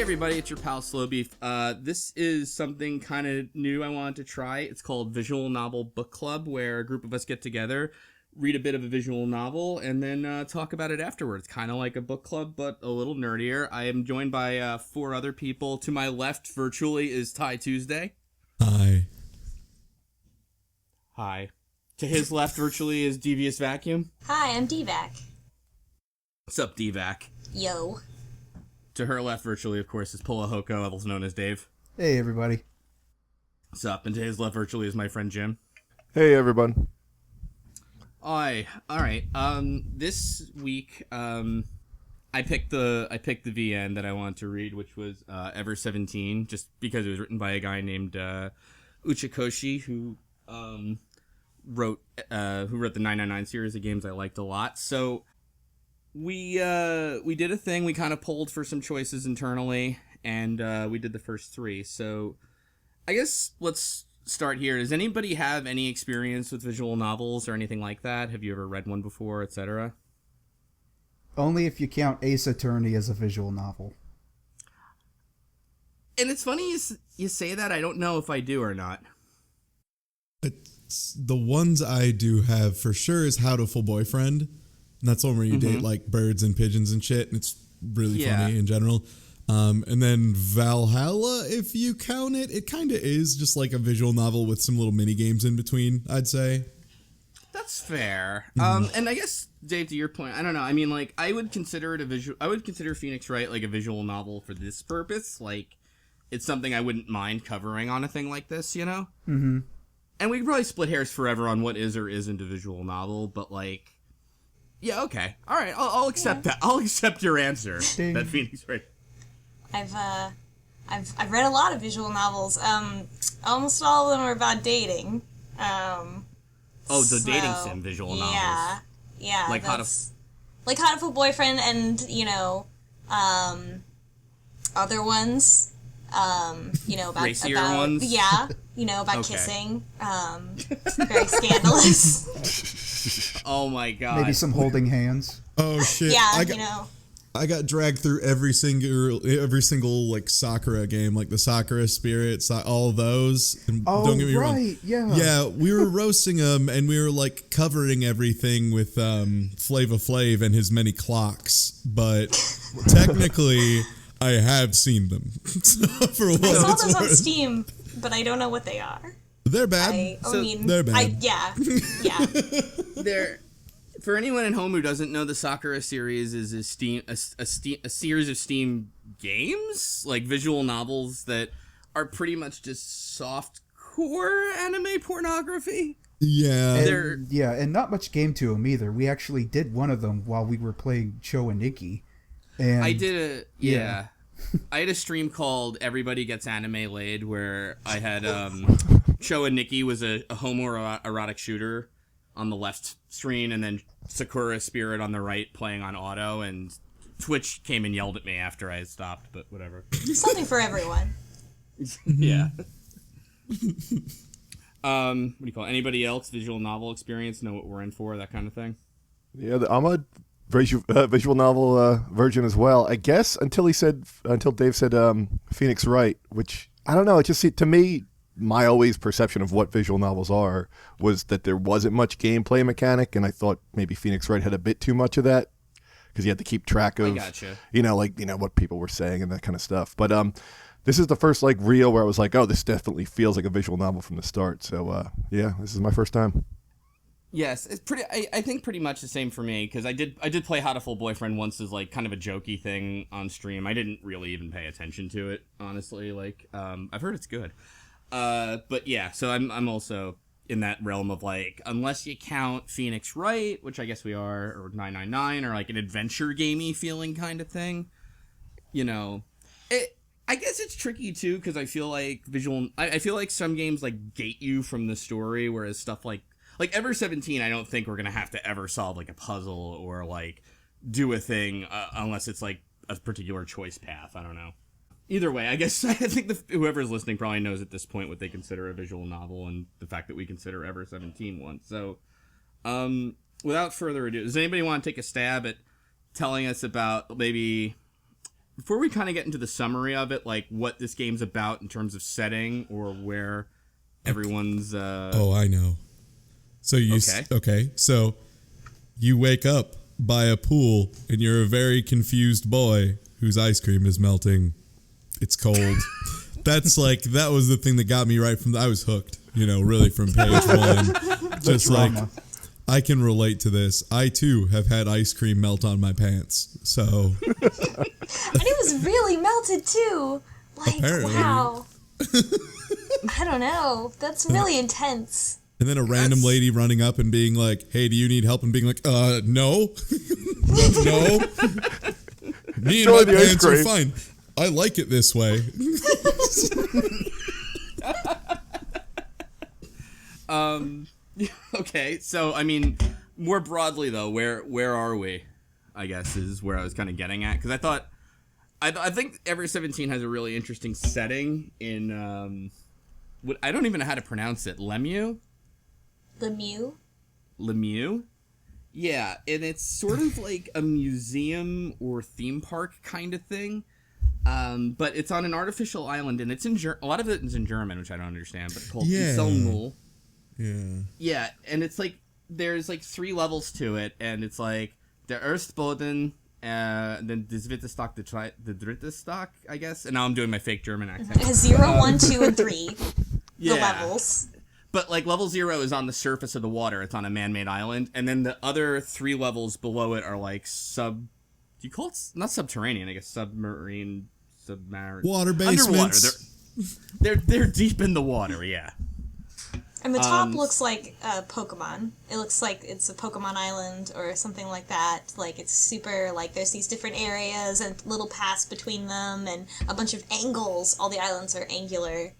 everybody, it's your pal Slowbeef. This is something kind of new I wanted to try. It's called Visual Novel Book Club, where a group of us get together, read a bit of a visual novel, and then talk about it afterwards. Kind of like a book club, but a little nerdier. I am joined by 4 other people. To my left, virtually, is Ty Tuesday. Hi. Hi. To his left, virtually, is DeviousVacuum. Hi, I'm DVac. What's up, DVac? Yo. To her left, virtually, of course, is pullahoko, otherwise known as Dave. Hey, everybody. What's up? And to his left, virtually, is my friend Jim. Hey, everyone. All right. This week, I picked the VN that I wanted to read, which was Ever 17, just because it was written by a guy named Uchikoshi, who wrote the 999 series of games I liked a lot. So we did a thing. We kind of polled for some choices internally, and we did the first 3. So I guess let's start here. Does anybody have any experience with visual novels or anything like that? Have you ever read one before, etc.? Only if you count Ace Attorney as a visual novel. And it's funny you say that. I don't know if I do or not. The ones I do have for sure is How to Full Boyfriend. And that's the one where you date like birds and pigeons and shit. And it's really funny in general. And then Valhalla, if you count it, it kind of is just like a visual novel with some little mini games in between, I'd say. That's fair. And I guess, Dave, to your point, I don't know. I mean, like, I would consider Phoenix Wright like a visual novel for this purpose. Like, it's something I wouldn't mind covering on a thing like this, you know? Mm-hmm. And we could probably split hairs forever on what is or isn't a visual novel, but, like, yeah, okay. All right, I'll accept that. I'll accept your answer. Ding. That Phoenix Wright. I've read a lot of visual novels. Almost all of them are about dating. The dating sim visual novels. Yeah. Like How to Full Boyfriend and, other ones. About racier ones. Yeah, about kissing. Very scandalous. Oh my god. Maybe some holding hands. Oh shit. Yeah, I got dragged through every single like Sakura game, like the Sakura Spirit, all those. And don't get me wrong. Yeah, we were roasting them, and we were like covering everything with Flava Flav and his many clocks. But technically, I have seen them. For what I saw it's those on worth. Steam, but I don't know what they are. They're bad. They're bad. Yeah. They're, for anyone at home who doesn't know, the Sakura series is a series of Steam games, like visual novels that are pretty much just soft-core anime pornography. Yeah. And not much game to them either. We actually did one of them while we were playing Cho and Nikki. And I did I had a stream called Everybody Gets Anime Laid, where I had Cho and Nikki was a homoerotic shooter on the left screen, and then Sakura Spirit on the right playing on auto, and Twitch came and yelled at me after I had stopped, but whatever. Something for everyone. Yeah. What do you call it? Anybody else visual novel experience? Know what we're in for? That kind of thing? Yeah, I'm a visual novel virgin as well. I guess until Dave said Phoenix Wright, which I don't know. It just to me, my always perception of what visual novels are was that there wasn't much gameplay mechanic, and I thought maybe Phoenix Wright had a bit too much of that because you had to keep track of, what people were saying and that kind of stuff. But this is the first like reel where I was like, oh, this definitely feels like a visual novel from the start. So this is my first time. Yes, it's pretty. I think pretty much the same for me, because I did play How to Full Boyfriend once as like kind of a jokey thing on stream. I didn't really even pay attention to it, honestly. Like, I've heard it's good. But yeah, so I'm also in that realm of like, unless you count Phoenix Wright, which I guess we are, or 999, or like an adventure gamey feeling kind of thing, I guess it's tricky too, because I feel like I feel like some games like gate you from the story, whereas stuff like Ever 17, I don't think we're gonna have to ever solve like a puzzle or like do a thing unless it's like a particular choice path. I don't know. Either way, I guess I think whoever's listening probably knows at this point what they consider a visual novel, and the fact that we consider Ever 17 one. So, without further ado, does anybody want to take a stab at telling us about maybe before we kind of get into the summary of it, like what this game's about in terms of setting or where everyone's. Oh, I know. So okay. So you wake up by a pool and you're a very confused boy whose ice cream is melting. It's cold. That was the thing that got me right I was hooked, really from page one. Just drama. like, I can relate to this. I too have had ice cream melt on my pants. So. And it was really melted too. Like, apparently. wow. I don't know. That's really intense. And then a random lady running up and being like, "Hey, do you need help?" And being like, no. No. Me and my pants are fine. I like it this way. Okay, so I mean, more broadly though, where are we? I guess is where I was kind of getting at, because I think Ever 17 has a really interesting setting in what I don't even know how to pronounce it. Lemieux. Yeah, and it's sort of like a museum or theme park kind of thing. But it's on an artificial island, and it's in a lot of it is in German, which I don't understand, but it's called Iselmul. Yeah. Yeah, and it's like there's like 3 levels to it, and it's like der Erstboden, then the Zweite Stock, the Dritte Stock, I guess. And now I'm doing my fake German accent. It has 0, 1, 2, and 3. Yeah. The levels. But like level 0 is on the surface of the water. It's on a man-made island, and then the other 3 levels below it are like do you call it not subterranean? I guess submarine. Water basements. Underwater. They're deep in the water, yeah. And the top looks like Pokemon. It looks like it's a Pokemon island or something like that. Like, it's super, like, there's these different areas and little paths between them and a bunch of angles. All the islands are angular.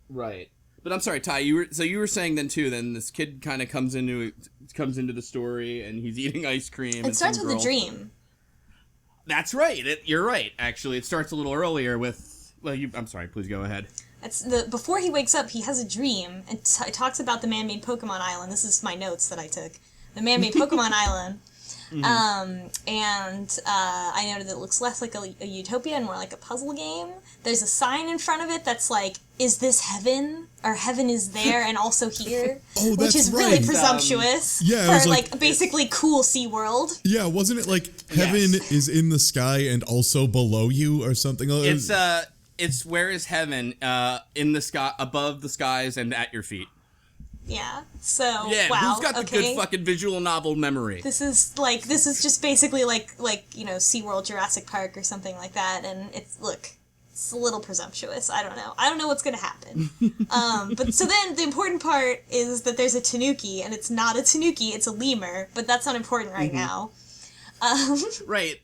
Right. But I'm sorry, Ty, you were saying then this kid kind of comes into the story and he's eating ice cream. It starts with a dream. That's right. You're right, actually. It starts a little earlier with... Well, I'm sorry. Please go ahead. Before he wakes up, he has a dream. It talks about the man-made Pokemon Island. This is my notes that I took. The man-made Pokemon Island. And I noted that it looks less like a utopia and more like a puzzle game. There's a sign in front of it that's like, is this heaven? Or heaven is there and also here? Oh, that's which is really presumptuous for like basically cool SeaWorld. Yeah, wasn't it like heaven is in the sky and also below you or something? It's where is heaven? In the sky, above the skies and at your feet. Yeah. So yeah, wow. Who's got the good fucking visual novel memory? This is just basically like SeaWorld, Jurassic Park, or something like that, and it's a little presumptuous. I don't know what's gonna happen. But so then the important part is that there's a Tanuki, and it's not a Tanuki, it's a lemur, but that's not important right now. Right.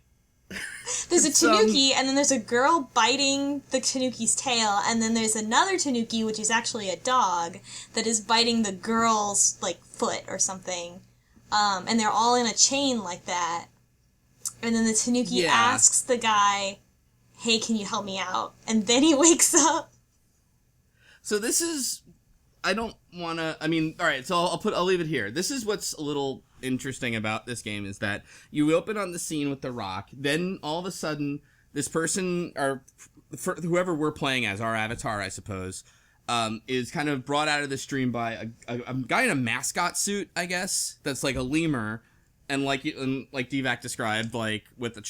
There's a Tanuki, and then there's a girl biting the Tanuki's tail, and then there's another Tanuki, which is actually a dog, that is biting the girl's, foot or something. And they're all in a chain like that. And then the Tanuki asks the guy, hey, can you help me out? And then he wakes up. So this is... I don't want to... I mean, alright, so I'll leave it here. This is what's a little... interesting about this game is that you open on the scene with the rock, then all of a sudden this person, or whoever we're playing as, our avatar I suppose, is kind of brought out of the stream by a guy in a mascot suit, I guess, that's like a lemur, and like DVAC described,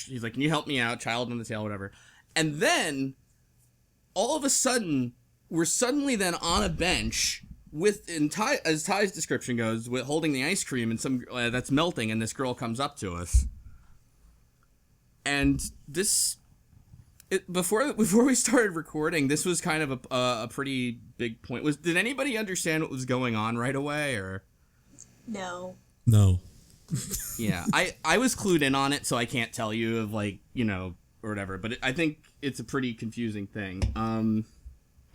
he's like, can you help me out, child on the tail, whatever. And then all of a sudden we're suddenly then on a bench as Ty's description goes, with holding the ice cream and some that's melting, and this girl comes up to us. And before we started recording, this was kind of a pretty big point. Did anybody understand what was going on right away, or? No. Yeah, I was clued in on it, so I can't tell you of or whatever. But I think it's a pretty confusing thing. I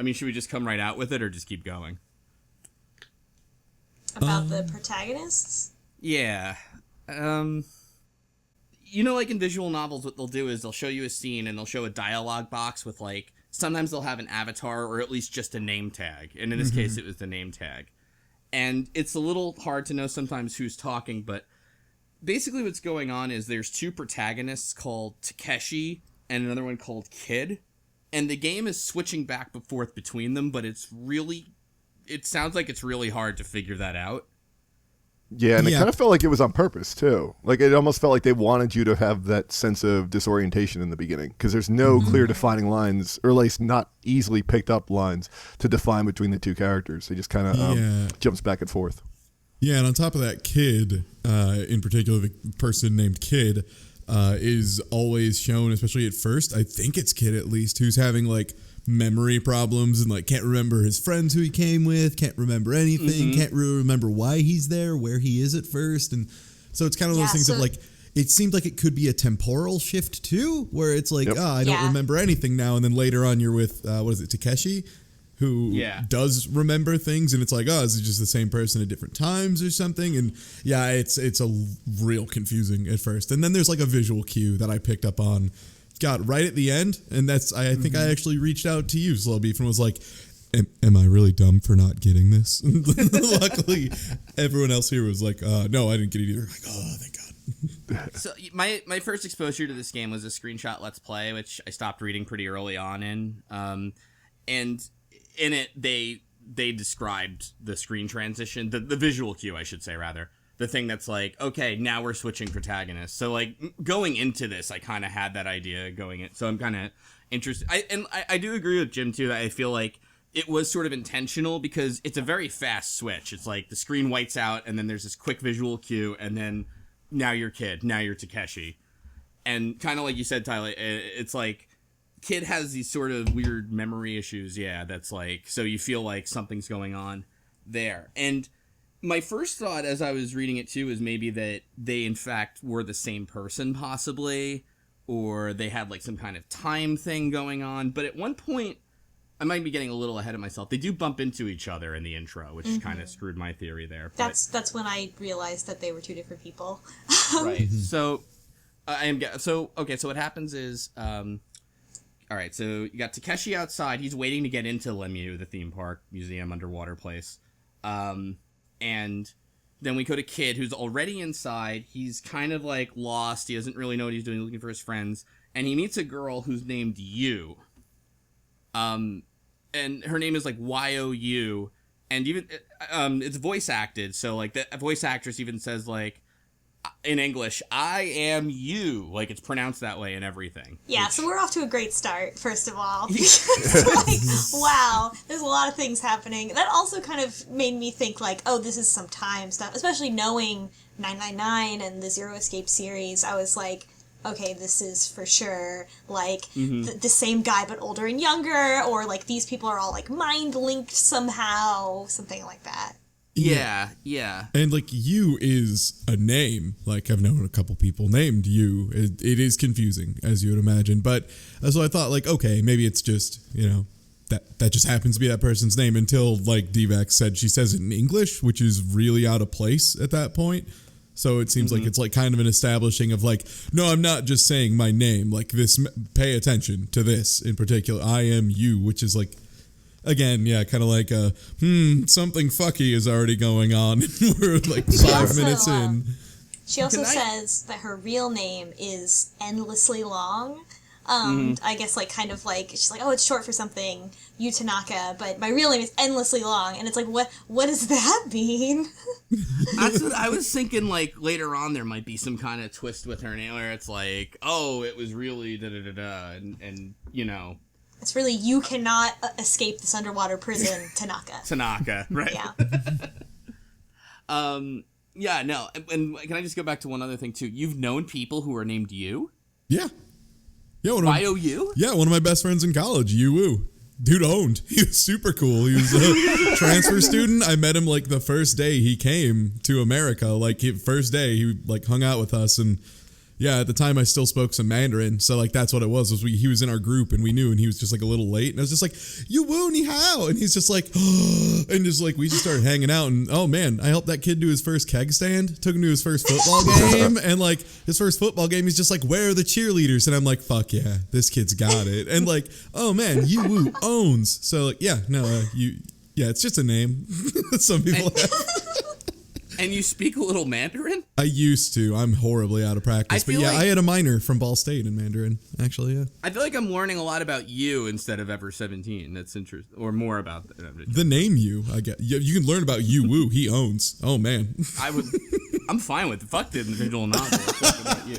mean, should we just come right out with it, or just keep going? About the protagonists? Yeah. In visual novels, what they'll do is they'll show you a scene and they'll show a dialogue box with, sometimes they'll have an avatar or at least just a name tag. And in this case, it was the name tag. And it's a little hard to know sometimes who's talking, but basically what's going on is there's 2 protagonists called Takeshi and another one called Kid. And the game is switching back and forth between them, but it sounds like it's really hard to figure that out. Yeah, and it kind of felt like it was on purpose, too. Like, it almost felt like they wanted you to have that sense of disorientation in the beginning, because there's no clear defining lines, or at least not easily picked up lines to define between the two characters. They just kind of jumps back and forth. Yeah, and on top of that, Kid, in particular, the person named Kid, is always shown, especially at first, I think it's Kid at least, who's having, like, memory problems and, like, can't remember his friends who he came with, can't remember anything, can't really remember why he's there, where he is at first. And so it's kind of those things of, like, it seemed like it could be a temporal shift, too, where it's like, I don't remember anything now. And then later on, you're with, Takeshi, who does remember things, and it's like, is it just the same person at different times or something? And it's a real confusing at first. And then there's like a visual cue that I picked up on, right at the end, and that's I think I actually reached out to you, Slowbeef, and was like, am I really dumb for not getting this? Luckily, everyone else here was like, no, I didn't get it either. Like, oh, thank God. So my first exposure to this game was a screenshot Let's Play, which I stopped reading pretty early on in, and in it, they described the screen transition, the visual cue, I should say, rather. The thing that's like, okay, now we're switching protagonists. So, like, going into this, I kind of had that idea going in. So I'm kind of interested. I do agree with Jim, too, that I feel like it was sort of intentional because it's a very fast switch. It's like the screen whites out, and then there's this quick visual cue, and then now you're Kid, now you're Takeshi. And kind of like you said, Tyler, it's like, Kid has these sort of weird memory issues, that's like, so you feel like something's going on there. And my first thought as I was reading it too is maybe that they in fact were the same person possibly, or they had like some kind of time thing going on. But at one point, I might be getting a little ahead of myself, they do bump into each other in the intro, which kind of screwed my theory there. That's when I realized that they were two different people. Right. So so what happens is all right, so you got Takeshi outside. He's waiting to get into Lemieux, the theme park, museum, underwater place. And then we go to Kid, who's already inside. He's kind of, like, lost. He doesn't really know what he's doing, looking for his friends. And he meets a girl who's named Yu. And her name is, like, Y-O-U. And even, it's voice acted. So, like, the voice actress even says, like, in English, I am you. Like, it's pronounced that way and everything. Yeah, so we're off to a great start, first of all. Because, like, wow, there's a lot of things happening. That also kind of made me think, like, oh, this is some time stuff. Especially knowing 999 and the Zero Escape series, I was like, okay, this is for sure, like, the same guy but older and younger, or, like, these people are all, like, mind-linked somehow, something like that. Yeah. And, like, Yu is a name. Like, I've known a couple people named Yu. It is confusing, as you would imagine. But so I thought, like, okay, maybe it's just, that just happens to be that person's name until, like, DVAC said she says it in English, which is really out of place at that point. So it seems like it's, like, kind of an establishing of, like, no, I'm not just saying my name. Like, this, pay attention to this in particular. I am you, which is, like, again, kind of like something fucky is already going on. We're like 5 minutes in. She also says that her real name is endlessly long. I guess like kind of like she's like, oh, it's short for something, Yu Tanaka, but my real name is endlessly long, and it's like, what does that mean? That's what I was thinking. Like later on, there might be some kind of twist with her name where it's like, oh, it was really da da da da, and you know. It's really, you cannot escape this underwater prison, Tanaka. Tanaka, right? Yeah. Yeah, no. And can I just go back to one other thing, too? You've known people who are named Yu? Yeah. Y-O-U? Yeah, one of my best friends in college, Yu-Woo. Dude owned. He was super cool. He was a transfer student. I met him, like, the first day he came to America. Like, first day, he, like, hung out with us, and yeah, at the time I still spoke some Mandarin, so like that's what it was he was in our group and we knew, and he was just like a little late, and I was just like, "You woo ni hao," and he's just like, and just like we just started hanging out, and oh man, I helped that kid do his first keg stand, took him to his first football game, and like his first football game, he's just like, "Where are the cheerleaders?" And I'm like, "Fuck yeah, this kid's got it," and like, oh man, you woo owns, so like yeah, no, it's just a name. Some people have. And you speak a little Mandarin? I used to. I'm horribly out of practice. But yeah, I had a minor from Ball State in Mandarin, actually, yeah. I feel like I'm learning a lot about you instead of Ever 17. That's interesting. Or more about that. The name you, I get. You can learn about Yu Wu. He owns. Oh, man. I'm fine with it. Fuck the individual novel. Talk about you.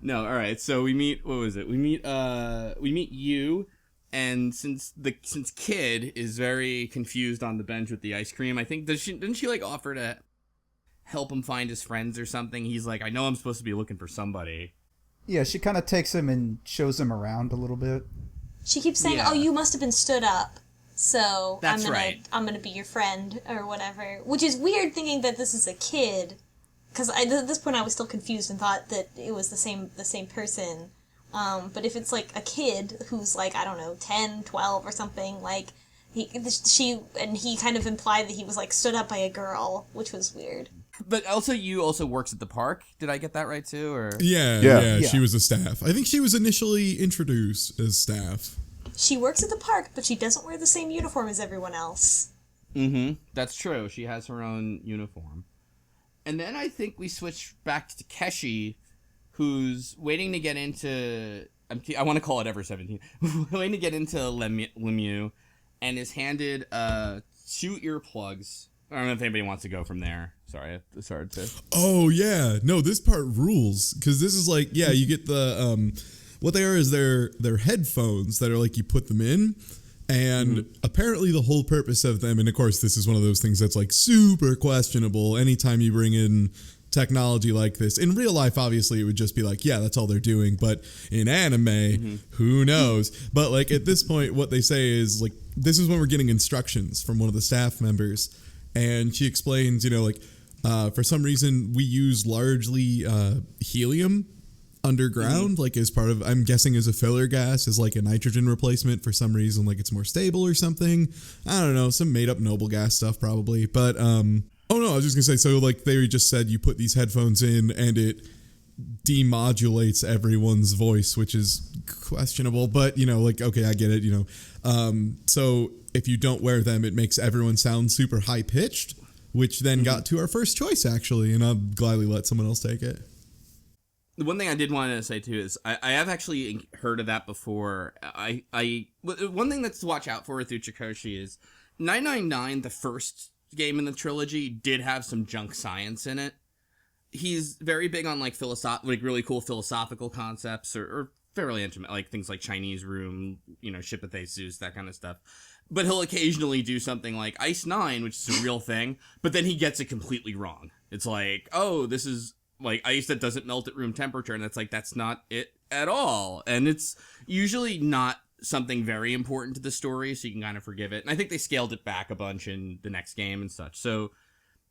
No, all right. So we meet. What was it? We meet you. And since Kid is very confused on the bench with the ice cream, I think didn't she like offer to help him find his friends or something? He's like, I know I'm supposed to be looking for somebody. Yeah, she kind of takes him and shows him around a little bit. She keeps saying, "Oh, you must have been stood up, so I'm gonna be your friend or whatever." Which is weird, thinking that this is a kid, because at this point I was still confused and thought that it was the same person. But if it's like a kid who's like, I don't know, 10, 12 or something, like he kind of implied that he was like stood up by a girl, which was weird. But also, you also works at the park. Did I get that right too? Or yeah, she was a staff. I think she was initially introduced as staff. She works at the park, but she doesn't wear the same uniform as everyone else. Mm-hmm. That's true. She has her own uniform. And then I think we switch back to Takeshi, who's waiting to get into, I want to call it Ever 17, waiting to get into Lemieux, and is handed 2 earplugs. I don't know if anybody wants to go from there. Sorry, it's hard to. Oh, yeah. No, this part rules, because this is like, yeah, you get the, what they are is they're headphones that are like, you put them in, and apparently the whole purpose of them, and of course this is one of those things that's like super questionable anytime you bring in technology like this. In real life, obviously, it would just be like, yeah, that's all they're doing. But in anime, who knows? But like at this point, what they say is like, this is when we're getting instructions from one of the staff members. And she explains, you know, like, for some reason, we use largely helium underground, like as part of, I'm guessing as a filler gas, as like a nitrogen replacement for some reason, like it's more stable or something. I don't know, some made up noble gas stuff probably. But, oh no, I was just gonna say, so like they just said you put these headphones in and it demodulates everyone's voice, which is questionable, but you know, like, okay, I get it, you know. So if you don't wear them, it makes everyone sound super high pitched, which then got to our first choice actually, and I'll gladly let someone else take it. The one thing I did want to say too is I have actually heard of that before. One thing that's to watch out for with Uchikoshi is 999, the first game in the trilogy, did have some junk science in it. He's very big on like really cool philosophical concepts or fairly intimate, like things like Chinese room, you know, Shippothesis, that kind of stuff. But he'll occasionally do something like Ice 9, which is a real thing, but then he gets it completely wrong. It's like, oh, this is like ice that doesn't melt at room temperature, and it's like, that's not it at all. And it's usually not something very important to the story, so you can kind of forgive it. And I think they scaled it back a bunch in the next game and such. So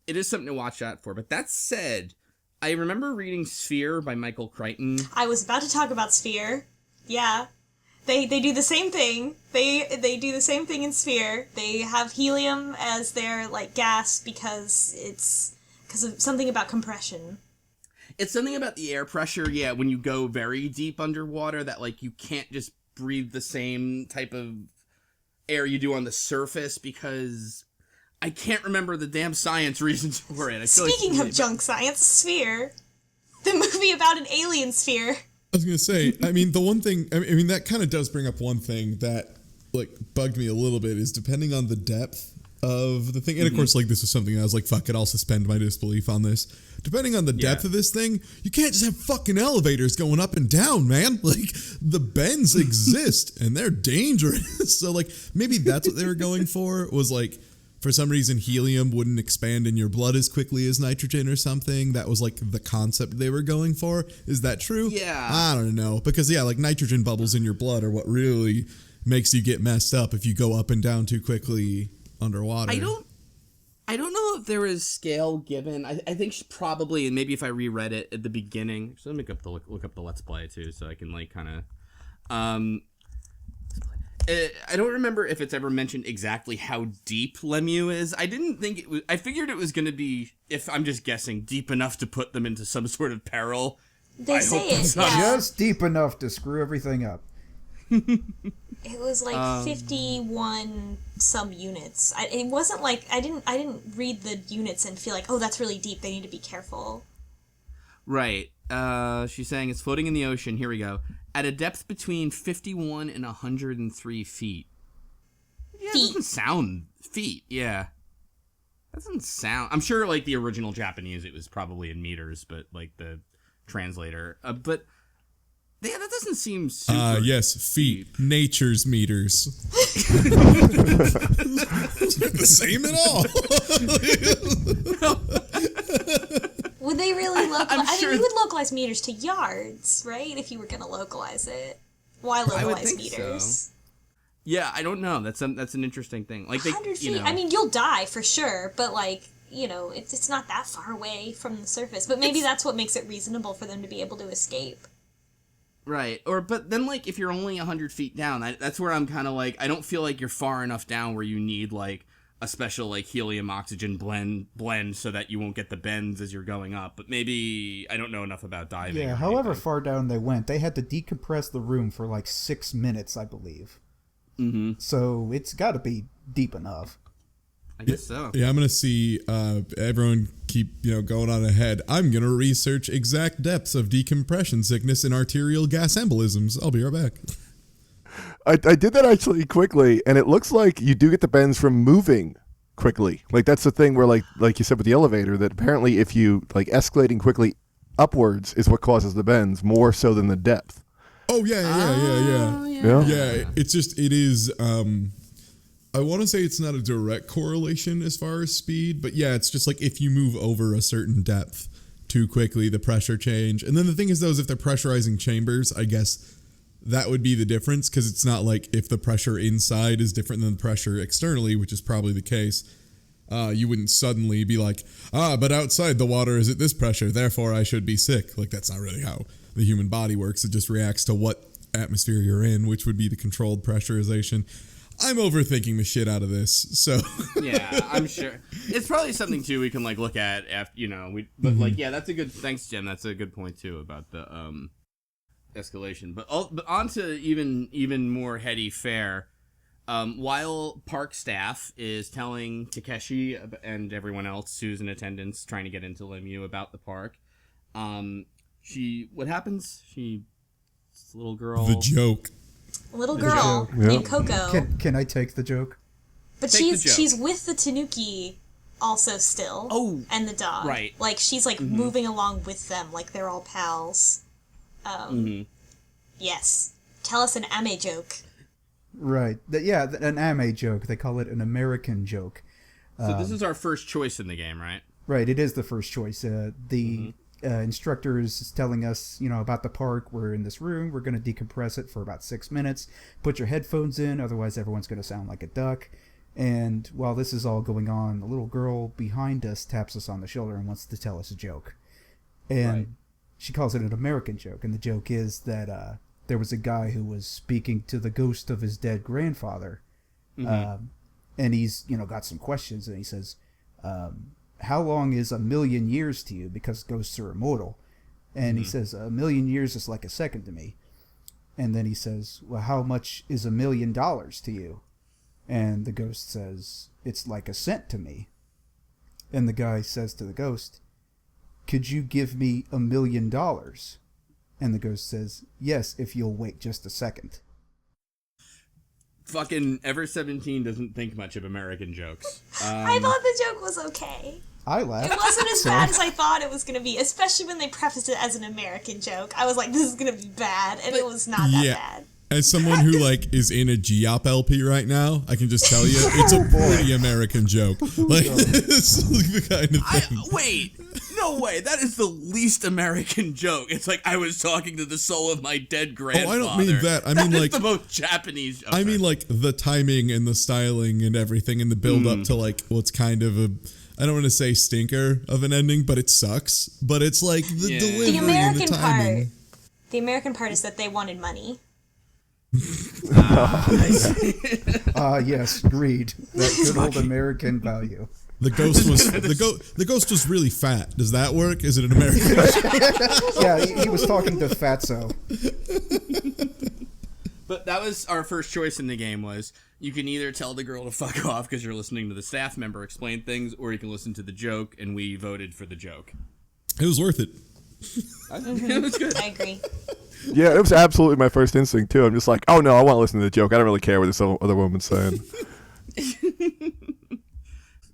it is something to watch out for. But that said, I remember reading Sphere by Michael Crichton. I was about to talk about Sphere. Yeah. They do the same thing. They do the same thing in Sphere. They have helium as their like gas because of something about compression. It's something about the air pressure, yeah, when you go very deep underwater, that like you can't just breathe the same type of air you do on the surface, because I can't remember the damn science reasons for it. Speaking of junk science, Sphere, the movie about an alien sphere. I was gonna say, I mean, the one thing, I mean, that kind of does bring up one thing that like bugged me a little bit, is depending on the depth of the thing, and of course, like, this was something that I was like, fuck it, I'll suspend my disbelief on this. Depending on the depth of this thing, you can't just have fucking elevators going up and down, man. Like, the bends exist and they're dangerous. So like, maybe that's what they were going for, was like, for some reason helium wouldn't expand in your blood as quickly as nitrogen or something. That was like the concept they were going for. Is that true? Yeah. I don't know, because yeah, like nitrogen bubbles in your blood are what really makes you get messed up if you go up and down too quickly underwater. I don't know if there is scale given. I think probably, and maybe if I reread it at the beginning. So let me look up the Let's Play too, so I can like kind of. I don't remember if it's ever mentioned exactly how deep Lemieux is. I didn't think it was. I figured it was going to be, if I'm just guessing, deep enough to put them into some sort of peril. They say it, yeah. Just deep enough to screw everything up. It was like 51 subunits. It wasn't like I didn't read the units and feel like, oh, that's really deep. They need to be careful. Right. She's saying it's floating in the ocean. Here we go. At a depth between 51 and 103 feet. Yeah, feet. It doesn't sound feet. Yeah. That doesn't sound. I'm sure like the original Japanese, it was probably in meters, but like the translator. But yeah, that doesn't seem super yes, feet. deep. Nature's meters. The same at all. Would they really localize? I sure mean, you would localize meters to yards, right? If you were going to localize it. Why localize meters? So. Yeah, I don't know. That's an interesting thing. Like 100 feet. You know, I mean, you'll die for sure, but like, you know, it's not that far away from the surface. But maybe that's what makes it reasonable for them to be able to escape. Right. But then like if you're only 100 feet down, that's where I'm kind of like, I don't feel like you're far enough down where you need like a special like helium oxygen blend so that you won't get the bends as you're going up. But maybe I don't know enough about diving. Yeah, however far down they went, they had to decompress the room for like 6 minutes, I believe. Mm-hmm. So it's got to be deep enough. I guess so. Yeah, I'm gonna see everyone keep going on ahead. I'm gonna research exact depths of decompression sickness and arterial gas embolisms. I'll be right back. I did that actually quickly, and it looks like you do get the bends from moving quickly. Like that's the thing where like you said with the elevator, that apparently if you like escalating quickly upwards is what causes the bends more so than the depth. Oh yeah. It's just it is. I want to say it's not a direct correlation as far as speed, but yeah, it's just like if you move over a certain depth too quickly, the pressure change. And then the thing is, though, is if they're pressurizing chambers, I guess that would be the difference, because it's not like if the pressure inside is different than the pressure externally, which is probably the case. You wouldn't suddenly be like, but outside the water is at this pressure, therefore I should be sick. Like that's not really how the human body works. It just reacts to what atmosphere you're in, which would be the controlled pressurization. I'm overthinking the shit out of this, so yeah, I'm sure it's probably something too we can like look at after But like, yeah, that's a good. Thanks, Jen. That's a good point too about the escalation. But on to even more heady fare. While park staff is telling Takeshi and everyone else who's in attendance trying to get into Lemieux about the park, what happens? This little girl. The joke. A little girl named Coco. Can I take the joke? But she's with the Tanuki also still. Oh, and the dog. Right. Like she's like moving along with them, like they're all pals. Yes. Tell us an anime joke. Right. An anime joke. They call it an American joke. So this is our first choice in the game, right? Right. It is the first choice. The instructor is telling us, about the park. We're in this room. We're going to decompress it for about 6 minutes. Put your headphones in, otherwise everyone's going to sound like a duck. And while this is all going on, the little girl behind us taps us on the shoulder and wants to tell us a joke. And she calls it an American joke. And the joke is that there was a guy who was speaking to the ghost of his dead grandfather. And he's, got some questions. And he says, how long is 1,000,000 years to you? Because ghosts are immortal. And he says, 1,000,000 years is like a second to me. And then he says, well, how much is $1,000,000 to you? And the ghost says, it's like a cent to me. And the guy says to the ghost, could you give me $1,000,000? And the ghost says, yes, if you'll wait just a second. Fucking Ever-17 doesn't think much of American jokes. I thought the joke was okay. I laughed. It wasn't as bad as I thought it was going to be, especially when they prefaced it as an American joke. I was like, this is going to be bad, and it was not that bad. As someone who is in a G-Op LP right now, I can just tell you it's a pretty American joke. Like it's the kind of thing. Wait, no way. That is the least American joke. It's like I was talking to the soul of my dead grandfather. Oh, I don't mean that. I mean like the most Japanese. I mean like the timing and the styling and everything and the build up to like what's kind of a, I don't want to say stinker of an ending, but it sucks. But it's like the delivery the American and the timing. part. The American part is that they wanted money. Yes, agreed. That good old American value. The ghost was the ghost was really fat. Does that work? Is it an American? Yeah, he was talking to Fatso. But that was our first choice in the game was you can either tell the girl to fuck off because you're listening to the staff member explain things, or you can listen to the joke, and we voted for the joke. It was worth it. It was good. I agree. Yeah, it was absolutely my first instinct, too. I'm just like, oh, no, I want to listen to the joke. I don't really care what this other woman's saying.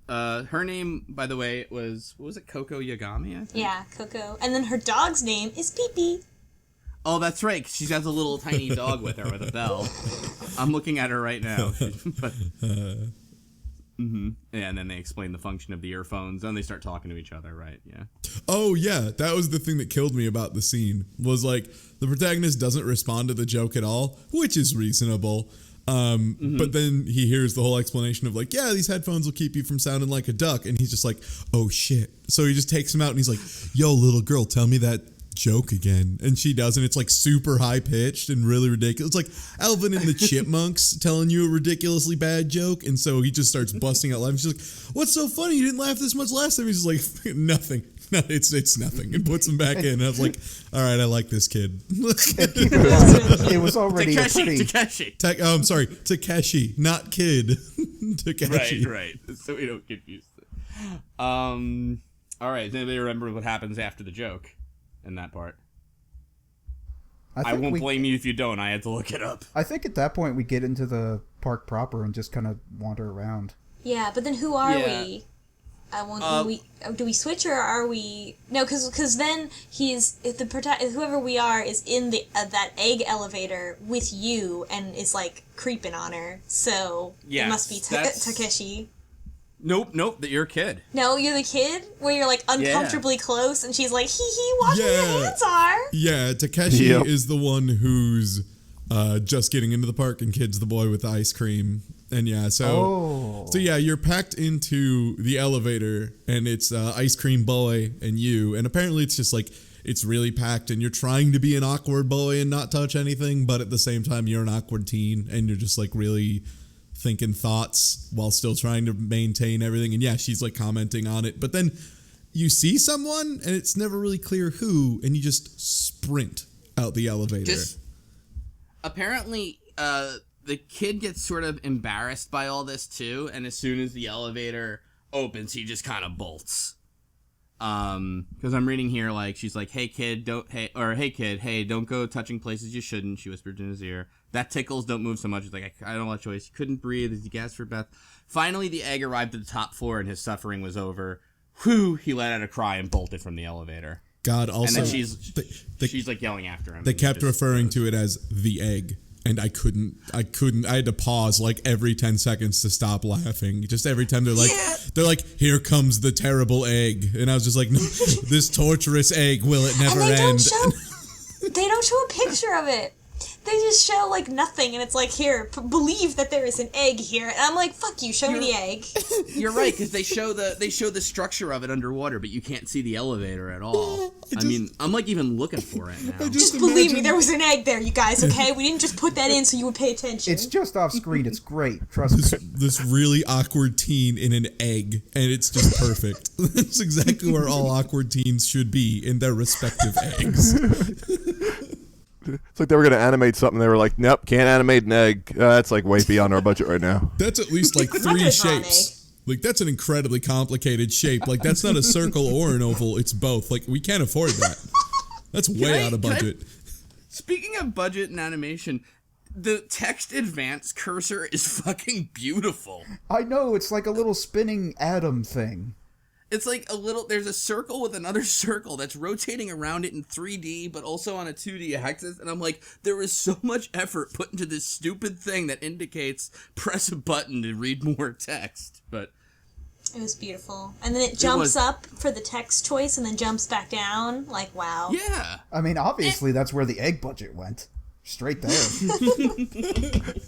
Her name, by the way, what was it, Coco Yagami, I think? Yeah, Coco. And then her dog's name is Pee-Pee. Oh, that's right, 'cause she's got a little tiny dog with her with a bell. I'm looking at her right now. Yeah, and then they explain the function of the earphones, and they start talking to each other, right? Yeah. Oh, yeah, that was the thing that killed me about the scene, was like, the protagonist doesn't respond to the joke at all, which is reasonable. But then he hears the whole explanation of like, yeah, these headphones will keep you from sounding like a duck, and he's just like, oh shit. So he just takes him out and he's like, yo, little girl, tell me that joke again. And she does, and it's like super high pitched and really ridiculous. It's like Alvin and the Chipmunks telling you a ridiculously bad joke, and so he just starts busting out laughing. She's like, what's so funny? You didn't laugh this much last time. He's just like, nothing. No, it's nothing, and puts him back in. And I was like, all right, I like this kid. It was already Takeshi. I'm sorry, Takeshi, not kid. Takeshi. Right. So we don't confuse it. All right. Does anybody remember what happens after the joke in that part? I won't blame you if you don't. I had to look it up. I think at that point we get into the park proper and just kind of wander around. Yeah, but then who are we? Do we switch, or are we? No, because then whoever we are is in the that egg elevator with you and is like creeping on her. So it must be Takeshi. Nope, you're a kid. No, you're the kid where you're like uncomfortably close, and she's like, hee hee, watch where your hands are. Yeah, Takeshi is the one who's just getting into the park, and kid's the boy with the ice cream. And yeah, so you're packed into the elevator, and it's Ice Cream Boy and you, and apparently it's just like, it's really packed, and you're trying to be an awkward boy and not touch anything, but at the same time you're an awkward teen, and you're just like really thinking thoughts while still trying to maintain everything. And yeah, she's like commenting on it, but then you see someone, and it's never really clear who, and you just sprint out the elevator. Apparently, the kid gets sort of embarrassed by all this too, and as soon as the elevator opens, he just kind of bolts. Because I'm reading here, like, she's like, hey kid, don't go touching places you shouldn't, she whispered in his ear. That tickles, don't move so much. He's like, I don't have a choice. He couldn't breathe as he gasped for breath. Finally, the egg arrived at the top floor, and his suffering was over. Whew, he let out a cry and bolted from the elevator. God, also... And then she's like yelling after him. They kept referring to it as the egg. And I had to pause like every 10 seconds to stop laughing. Just every time they're like, here comes the terrible egg. And I was just like, no, this torturous egg, will it never end? They don't show a picture of it. They just show like nothing, and it's like, here, believe that there is an egg here. And I'm like, fuck you, show me the egg. You're right, because they show the structure of it underwater, but you can't see the elevator at all. I mean, I'm like even looking for it now. Just believe me, there was an egg there, you guys. Okay, we didn't just put that in so you would pay attention. It's just off screen. It's great. Trust me. This really awkward teen in an egg, and it's just perfect. That's exactly where all awkward teens should be, in their respective eggs. It's like they were going to animate something. They were like, nope, can't animate an egg. That's like way beyond our budget right now. That's at least like 3 shapes. Like, that's an incredibly complicated shape. Like, that's not a circle or an oval. It's both. Like, we can't afford that. That's way out of budget. Speaking of budget and animation, the text advance cursor is fucking beautiful. I know. It's like a little spinning atom thing. It's like there's a circle with another circle that's rotating around it in 3D, but also on a 2D axis, and I'm like, there is so much effort put into this stupid thing that indicates press a button to read more text, but... It was beautiful. And then it jumps up for the text choice and then jumps back down, like, wow. Yeah. I mean, obviously that's where the egg budget went. Straight there.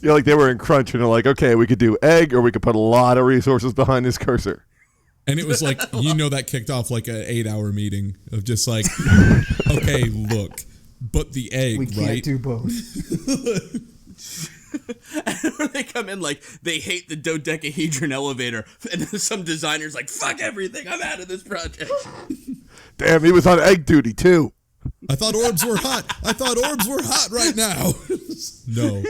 Yeah, like they were in crunch, and they're like, okay, we could do egg, or we could put a lot of resources behind this cursor. And it was like, that kicked off like an 8-hour meeting of just like, okay, look, but the egg, we can't do both. And they come in like, they hate the dodecahedron elevator, and then some designer's like, fuck everything, I'm out of this project. Damn, he was on egg duty too. I thought orbs were hot. I thought orbs were hot right now. No.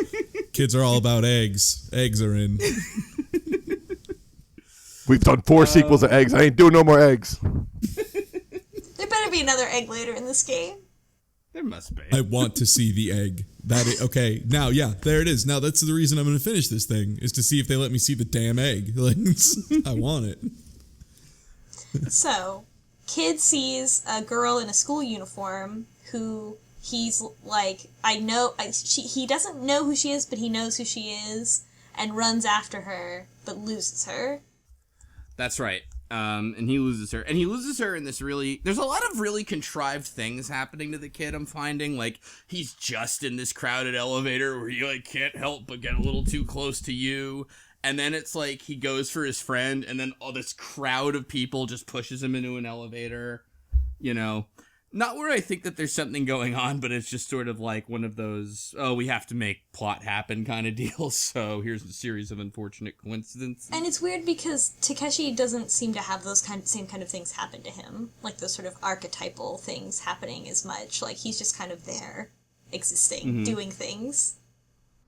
Kids are all about eggs. Eggs are in. We've done 4 sequels of eggs. I ain't doing no more eggs. There better be another egg later in this game. There must be. I want to see the egg. Okay, now, yeah, there it is. Now, that's the reason I'm going to finish this thing, is to see if they let me see the damn egg. Like, I want it. So, Kid sees a girl in a school uniform who he's like, he doesn't know who she is, but he knows who she is, and runs after her, but loses her. That's right. And he loses her. And he loses her in this there's a lot of really contrived things happening to the kid, I'm finding. Like, he's just in this crowded elevator where he, like, can't help but get a little too close to you. And then it's like he goes for his friend, and then all this crowd of people just pushes him into an elevator. You know, not where I think that there's something going on, but it's just sort of like one of those, oh, we have to make plot happen kind of deals. So here's a series of unfortunate coincidences. And it's weird because Takeshi doesn't seem to have those same kind of things happen to him. Like those sort of archetypal things happening as much. Like he's just kind of there, existing, doing things.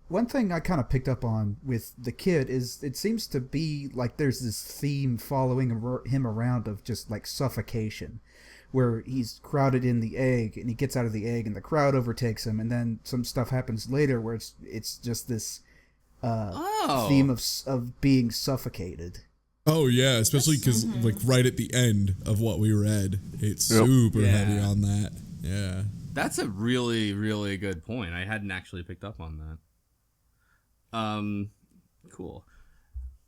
One thing I kind of picked up on with the kid is it seems to be like there's this theme following him around of just like suffocation, where he's crowded in the egg and he gets out of the egg and the crowd overtakes him, and then some stuff happens later where it's just this theme of being suffocated. Oh yeah, especially because like right at the end of what we read, it's super heavy on that. Yeah, that's a really, really good point. I hadn't actually picked up on that. Cool.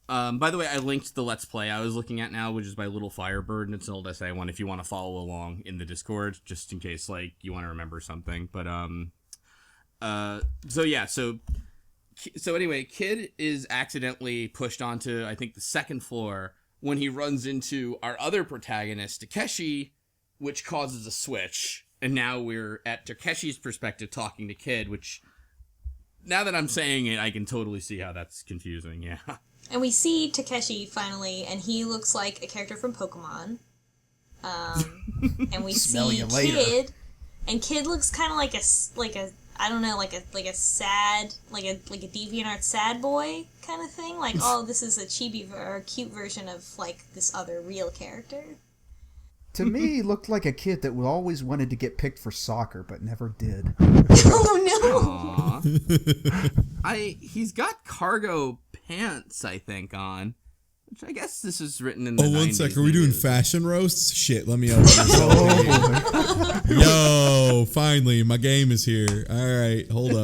By the way, I linked the Let's Play I was looking at now, which is by Little Firebird, and it's an old essay one if you want to follow along in the Discord, just in case, like, you want to remember something. But, so anyway, Kid is accidentally pushed onto, I think, the second floor when he runs into our other protagonist, Takeshi, which causes a switch. And now we're at Takeshi's perspective talking to Kid, which, now that I'm saying it, I can totally see how that's confusing, yeah. And we see Takeshi finally, and he looks like a character from Pokemon. And we see Kid, and Kid looks kind of like a I don't know, like a sad, like a DeviantArt sad boy kind of thing. Like, oh, this is a chibi or a cute version of like this other real character. To me, he looked like a kid that always wanted to get picked for soccer, but never did. Oh, no! He's got cargo pants, I think, on. Which I guess this is written in the 90s. Oh, one sec. Are we doing fashion roasts? Shit, let me open this up. Yo, finally, my game is here. All right, hold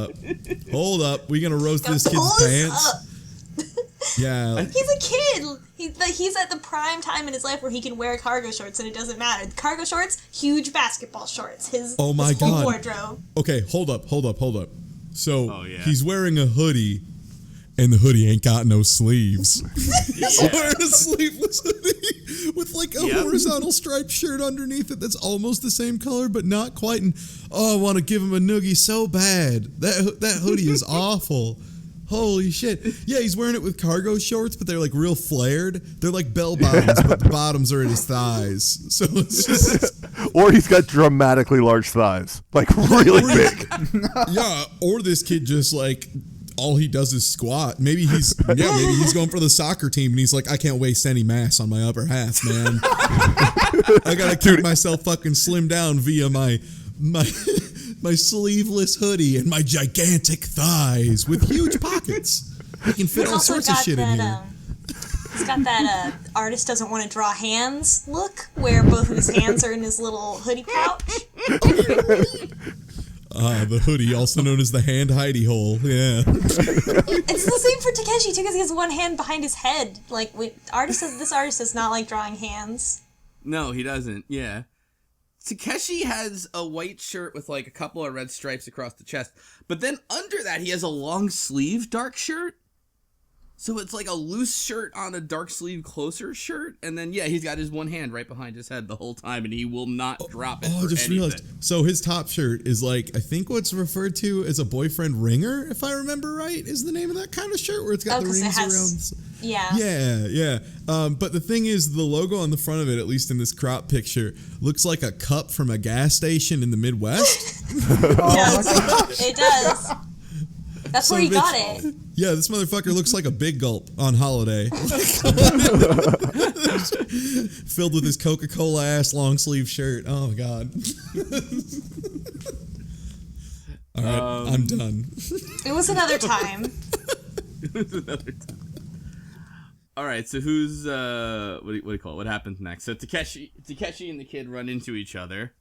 up. We gonna roast this kid's pants? Yeah. He's a kid. He's at the prime time in his life where he can wear cargo shorts and it doesn't matter. Cargo shorts, huge basketball shorts. His whole wardrobe. Okay, hold up. So he's wearing a hoodie, and the hoodie ain't got no sleeves. He's wearing a sleeveless hoodie with like a horizontal striped shirt underneath it that's almost the same color but not quite. And I want to give him a noogie so bad. That hoodie is awful. Holy shit. Yeah, he's wearing it with cargo shorts, but they're like real flared. They're like bell bottoms, but the bottoms are at his thighs. So it's just... Or he's got dramatically large thighs. Like really big. Yeah, or this kid just like, all he does is squat. Maybe he's going for the soccer team and he's like, I can't waste any mass on my upper half, man. I gotta keep myself fucking slim down via my sleeveless hoodie and my gigantic thighs with huge pockets. He can fit all sorts of shit in here. He's got that artist doesn't want to draw hands look, where both of his hands are in his little hoodie pouch. The hoodie, also known as the hand hidey hole. Yeah. It's the same for Takeshi too, because he has one hand behind his head. Like, this artist does not like drawing hands. No, he doesn't. Yeah. Takeshi has a white shirt with like a couple of red stripes across the chest, but then under that he has a long sleeve dark shirt. So it's like a loose shirt on a dark sleeve closer shirt, and then he's got his one hand right behind his head the whole time, and he will not drop it. I just realized. So his top shirt is like, I think what's referred to as a boyfriend ringer, if I remember right, is the name of that kind of shirt where it's got the rings around. Yeah. But the thing is, the logo on the front of it, at least in this crop picture, looks like a cup from a gas station in the Midwest. It does. That's where he got it. Yeah, this motherfucker looks like a Big Gulp on holiday. Filled with his Coca-Cola ass long sleeve shirt. Oh, God. All right, I'm done. It was another time. All right, so who's what do you call it? What happens next? So Takeshi and the kid run into each other.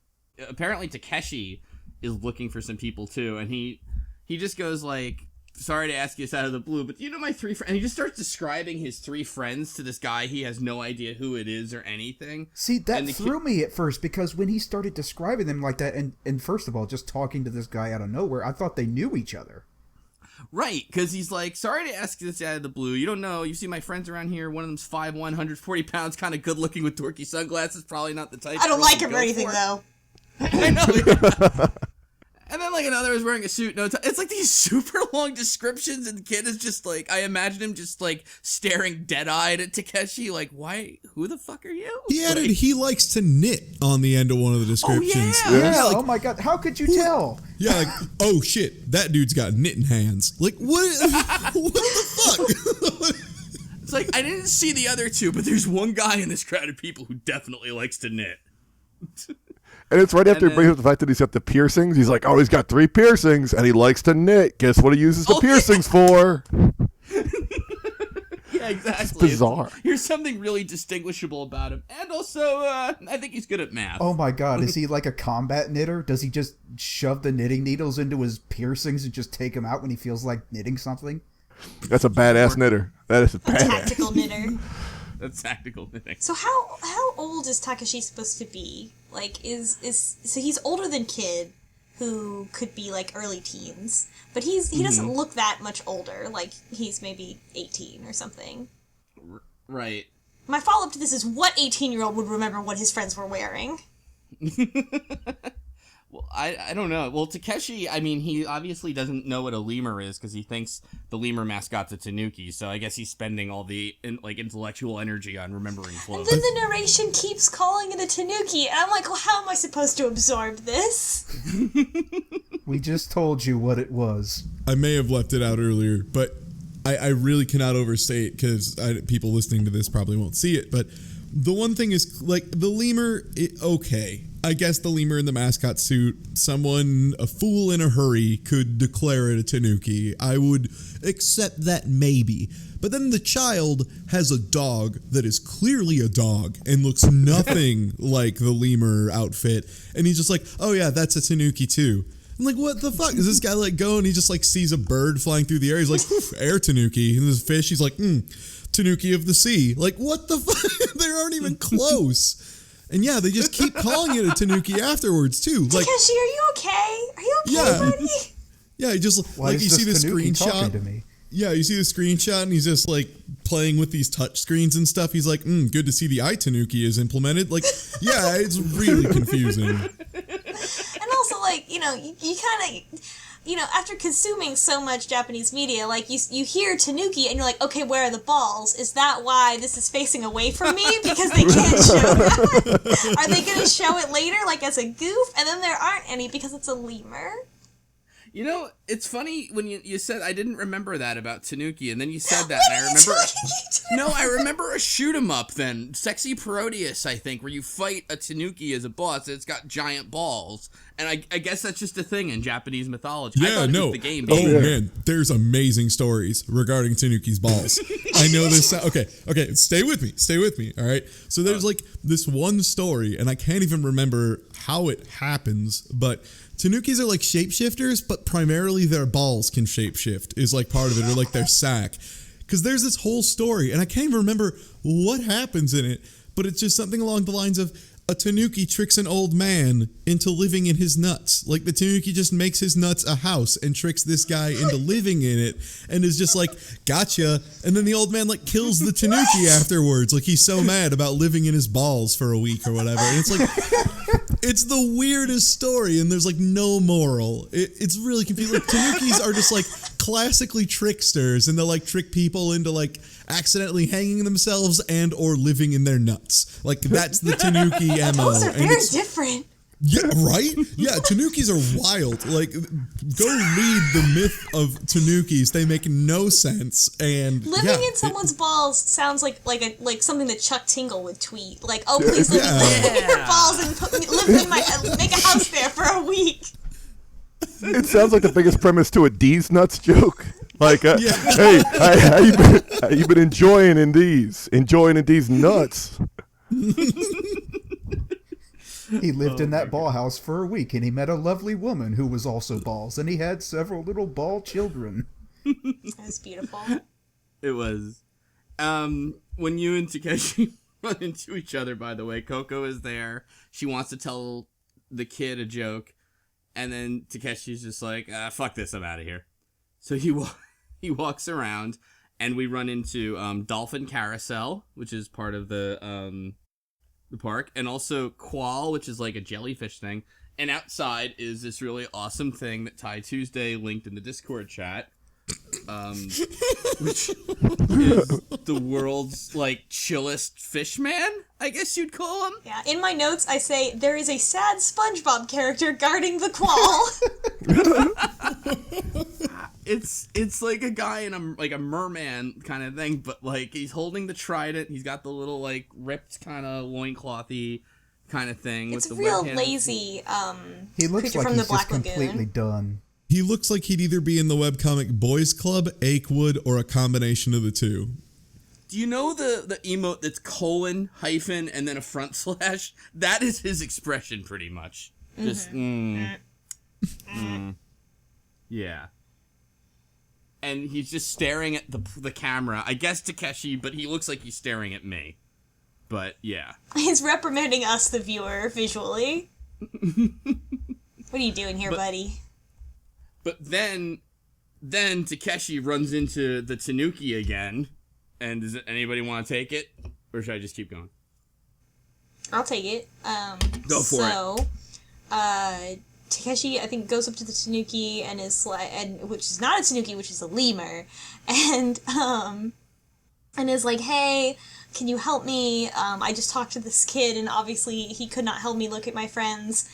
Apparently Takeshi is looking for some people too, and he just goes like, "Sorry to ask you this out of the blue, but do you know my 3 friends?" And he just starts describing his 3 friends to this guy. He has no idea who it is or anything. See, that threw me at first, because when he started describing them like that, and first of all, just talking to this guy out of nowhere, I thought they knew each other. Right, because he's like, "Sorry to ask you this out of the blue. You don't know. You see my friends around here. One of them's 5'1", 140 pounds, kind of good looking with dorky sunglasses. Probably not the type. I don't like him or anything, though. I know. And then, like, another is wearing a suit, no tie. It's like these super long descriptions, and the kid is just like, I imagine him just like staring dead-eyed at Takeshi, like, why? Who the fuck are you? He added, he likes to knit on the end of one of the descriptions. Oh, yeah. Like, oh my God, how could you tell? Yeah, like, oh shit, that dude's got knitting hands. Like, what? What the fuck? It's like, I didn't see the other 2, but there's one guy in this crowd of people who definitely likes to knit. And it's right after he brings up the fact that he's got the piercings. He's like, oh, he's got 3 piercings, and he likes to knit. Guess what he uses the piercings for? Yeah, exactly. It's bizarre. Here's something really distinguishable about him. And also, I think he's good at math. Oh my God, is he like a combat knitter? Does he just shove the knitting needles into his piercings and just take them out when he feels like knitting something? That's a badass knitter. That is a badass. Tactical knitter. That's tactical knitting. So how old is Takeshi supposed to be? Like, so he's older than Kid, who could be like early teens, but he doesn't look that much older. Like, he's maybe 18 or something. Right. My follow-up to this is, what 18-year-old would remember what his friends were wearing? Well, I don't know. Well, Takeshi, I mean, he obviously doesn't know what a lemur is because he thinks the lemur mascot's a Tanuki, so I guess he's spending all the intellectual energy on remembering clothes. And then the narration keeps calling it a Tanuki, and I'm like, well, how am I supposed to absorb this? We just told you what it was. I may have left it out earlier, but I really cannot overstate, because people listening to this probably won't see it, but the one thing is, like, the lemur, okay. I guess the lemur in the mascot suit, a fool in a hurry could declare it a Tanuki. I would accept that maybe. But then the child has a dog that is clearly a dog and looks nothing like the lemur outfit. And he's just like, oh yeah, that's a Tanuki too. I'm like, what the fuck? Does this guy like go and he just like sees a bird flying through the air? He's like, air Tanuki. And there's a fish. He's like, Tanuki of the sea. Like, what the fuck? They aren't even close. And yeah, they just keep calling it a Tanuki afterwards too. Like, Takeshi, are you okay? Are you okay, buddy? Yeah, he just Why like, you see the Tanuki screenshot. To me? Yeah, you see the screenshot and he's just like playing with these touch screens and stuff. He's like, good to see the iTanuki is implemented. Like, yeah, it's really confusing. And also, like, you kind of, after consuming so much Japanese media, like, you hear Tanuki and you're like, okay, where are the balls? Is that why this is facing away from me? Because they can't show that? Are they going to show it later, like, as a goof? And then there aren't any because it's a lemur? You know, it's funny when you said, I didn't remember that about Tanuki, and then you said that, and I remember... I remember a shoot-'em-up then, Sexy Parodius, I think, where you fight a Tanuki as a boss, and it's got giant balls, and I guess that's just a thing in Japanese mythology. Yeah, I thought it no. was the game. Man, there's amazing stories regarding Tanuki's balls. I know this... Okay, stay with me, all right? So there's, like, this one story, and I can't even remember how it happens, but... Tanukis are like shapeshifters, but primarily their balls can shapeshift is like part of it, or like their sack. Because there's this whole story, and I can't even remember what happens in it, but it's just something along the lines of a Tanuki tricks an old man into living in his nuts. Like the Tanuki just makes his nuts a house and tricks this guy into living in it, and is just like, gotcha. And then the old man like kills the Tanuki afterwards. Like he's so mad about living in his balls for a week or whatever. And it's like... It's the weirdest story, and there's like no moral. It's really confusing. Like, Tanukis are just like classically tricksters, and they'll like trick people into like accidentally hanging themselves and or living in their nuts. Like that's the Tanuki MO. Those are very different. Yeah, right? Yeah, Tanukis are wild. Like, go read the myth of Tanukis. They make no sense. And living in someone's balls sounds like something that Chuck Tingle would tweet. Like, oh, please let me live in your balls and live in make a house there for a week. It sounds like the biggest premise to a D's nuts joke. Like, hey, how you been enjoying in these nuts? He lived in that ball house for a week, and he met a lovely woman who was also balls, and he had several little ball children. That's beautiful. It was. When you and Takeshi run into each other, by the way, Coco is there. She wants to tell the kid a joke, and then Takeshi's just like, fuck this, I'm out of here. So he walks around, and we run into Dolphin Carousel, which is part of the park, and also Qual, which is like a jellyfish thing. And outside is this really awesome thing that Ty Tuesday linked in the Discord chat, which is the world's like chillest fish man, I guess you'd call him. Yeah, in my notes I say there is a sad SpongeBob character guarding the Qual. It's like a guy in a merman kind of thing, but like he's holding the trident. He's got the little like ripped kind of loinclothy kind of thing. It's with a the real webcam. lazy He looks creature like from he's the Black just completely Lagoon. done. he looks like he'd either be in the webcomic Boys Club, Achewood, or a combination of the two. Do you know the emote that's colon, hyphen, and then a front slash? That is his expression, pretty much. Just, yeah. And he's just staring at the camera. I guess Takeshi, but he looks like he's staring at me. But, yeah. He's reprimanding us, the viewer, visually. What are you doing here, buddy? But then Takeshi runs into the Tanuki again. And does anybody want to take it? Or should I just keep going? I'll take it. Go for it. So, Takeshi, I think, goes up to the Tanuki and is like, which is not a Tanuki, which is a lemur, and is like, hey, can you help me? I just talked to this kid, and obviously he could not help me look at my friends.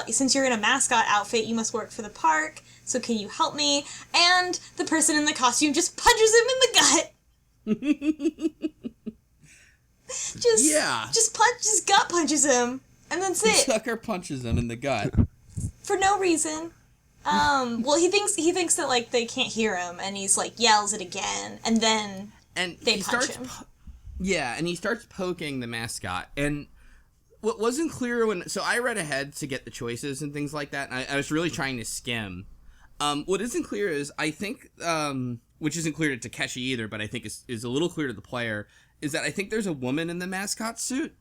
Since you're in a mascot outfit, you must work for the park, so can you help me? And the person in the costume just punches him in the gut. Just gut punches him, and that's it. Sucker punches him in the gut. For no reason. Well, he thinks that, like, they can't hear him, and he's, like, yells it again, and then they punch him. And he starts poking the mascot, and what wasn't clear so I read ahead to get the choices and things like that, and I was really trying to skim. What isn't clear is, I think, which isn't clear to Takeshi either, but I think is a little clear to the player, is that I think there's a woman in the mascot suit,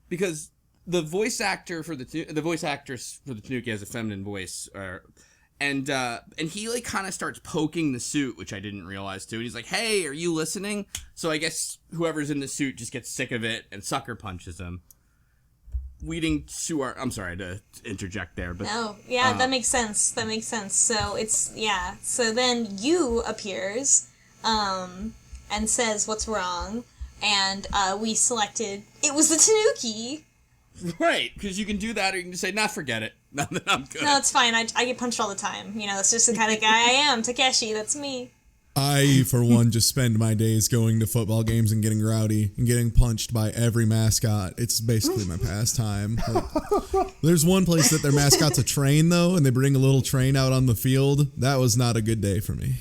because the voice actor for the voice actress for the Tanuki has a feminine voice, and he like kind of starts poking the suit, which I didn't realize too. And he's like, "Hey, are you listening?" So I guess whoever's in the suit just gets sick of it and sucker punches him. Leading to I'm sorry to interject there, but no, yeah, that makes sense. So so then Yu appears, and says what's wrong, and we selected it was the Tanuki. Right, because you can do that, or you can just say, "Nah, forget it. Now that I'm good." No, it's fine. I get punched all the time. You know, that's just the kind of guy I am. Takeshi, that's me. I, for one, just spend my days going to football games and getting rowdy and getting punched by every mascot. It's basically my pastime. There's one place that their mascot's a train, though, and they bring a little train out on the field. That was not a good day for me.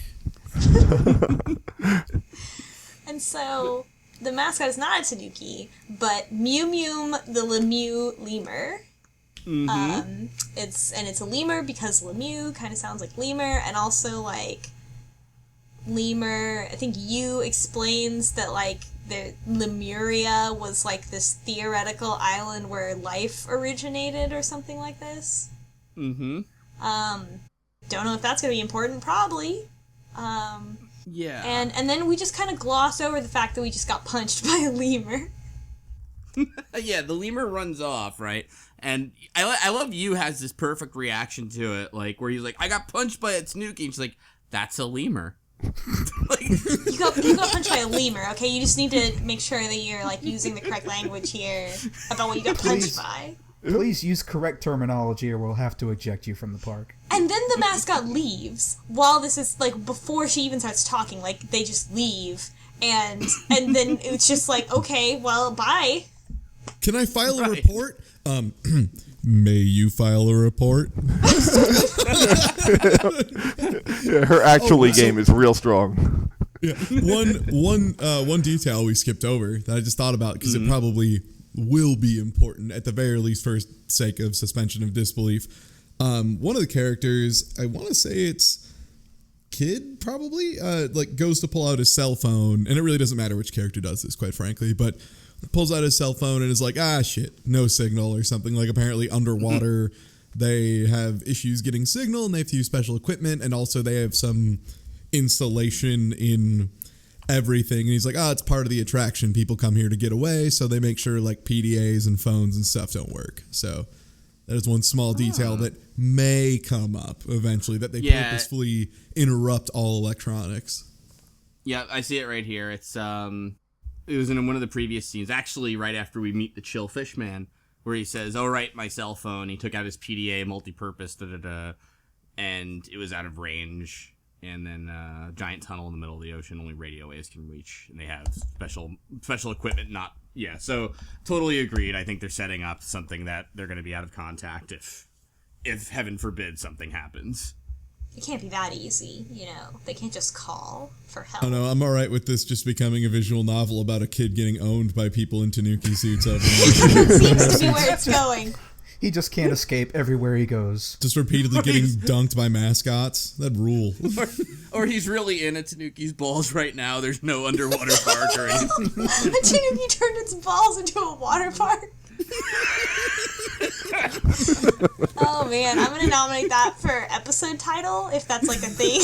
And so the mascot is not a Tanuki, but Mew Mew the Lemieux lemur. Mm-hmm. It's a lemur because Lemieux kind of sounds like lemur, and also like lemur. I think Yu explains that like the Lemuria was like this theoretical island where life originated or something like this. Mm-hmm. Don't know if that's gonna be important. Probably. Yeah. And then we just kind of gloss over the fact that we just got punched by a lemur. Yeah, the lemur runs off, right? And I love Yu has this perfect reaction to it, like where he's like, "I got punched by a Tanuki," and she's like, "That's a lemur." Like, you got punched by a lemur. Okay, you just need to make sure that you're like using the correct language here about what you got punched by. Please use correct terminology or we'll have to eject you from the park. And then the mascot leaves while this is, like, before she even starts talking. Like, they just leave. And then it's just like, okay, well, bye. Can I file a report? May you file a report? Yeah, her game is real strong. Yeah. One detail we skipped over that I just thought about because it probably will be important at the very least for sake of suspension of disbelief. One of the characters, I want to say it's Kid, probably, like goes to pull out his cell phone, and it really doesn't matter which character does this, quite frankly, but pulls out his cell phone and is like, shit, no signal or something. Like apparently underwater they have issues getting signal and they have to use special equipment, and also they have some insulation in everything. And he's like, it's part of the attraction. People come here to get away, so they make sure like PDAs and phones and stuff don't work. So that is one small detail that may come up eventually, that they purposefully interrupt all electronics. Yeah, I see it right here. It's it was in one of the previous scenes, actually right after we meet the Chill Fish Man, where he says, "Oh, right, my cell phone." He took out his PDA multi-purpose, and it was out of range. And then giant tunnel in the middle of the ocean, only radio waves can reach, and they have special equipment. So totally agreed. I think they're setting up something that they're going to be out of contact if heaven forbid something happens. It can't be that easy, you know. They can't just call for help. Oh no, I'm all right with this just becoming a visual novel about a kid getting owned by people in Tanuki suits. Seems to be where it's going. He just can't escape everywhere he goes. Just repeatedly getting dunked by mascots. That'd rule. Or he's really in a Tanuki's balls right now. There's no underwater park or anything. A Tanuki turned its balls into a water park. Oh man, I'm gonna nominate that for episode title, if that's like a thing.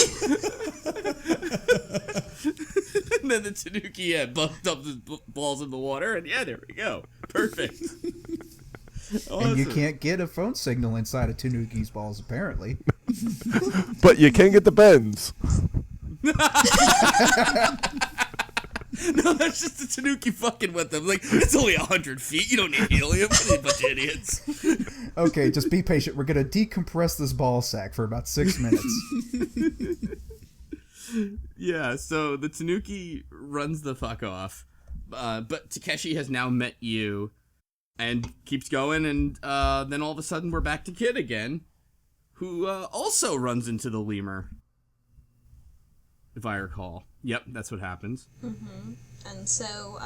And then the Tanuki bumped up his balls in the water, and there we go. Perfect. Awesome. And you can't get a phone signal inside of Tanuki's balls, apparently. But you can get the bends. No, that's just the Tanuki fucking with them. Like, it's only 100 feet. You don't need helium. What a bunch of idiots. Okay, just be patient. We're going to decompress this ball sack for about 6 minutes. Yeah, so the Tanuki runs the fuck off. But Takeshi has now met you and keeps going, and then all of a sudden we're back to Kid again, who also runs into the lemur, if I recall. Yep, that's what happens. Mm-hmm. And so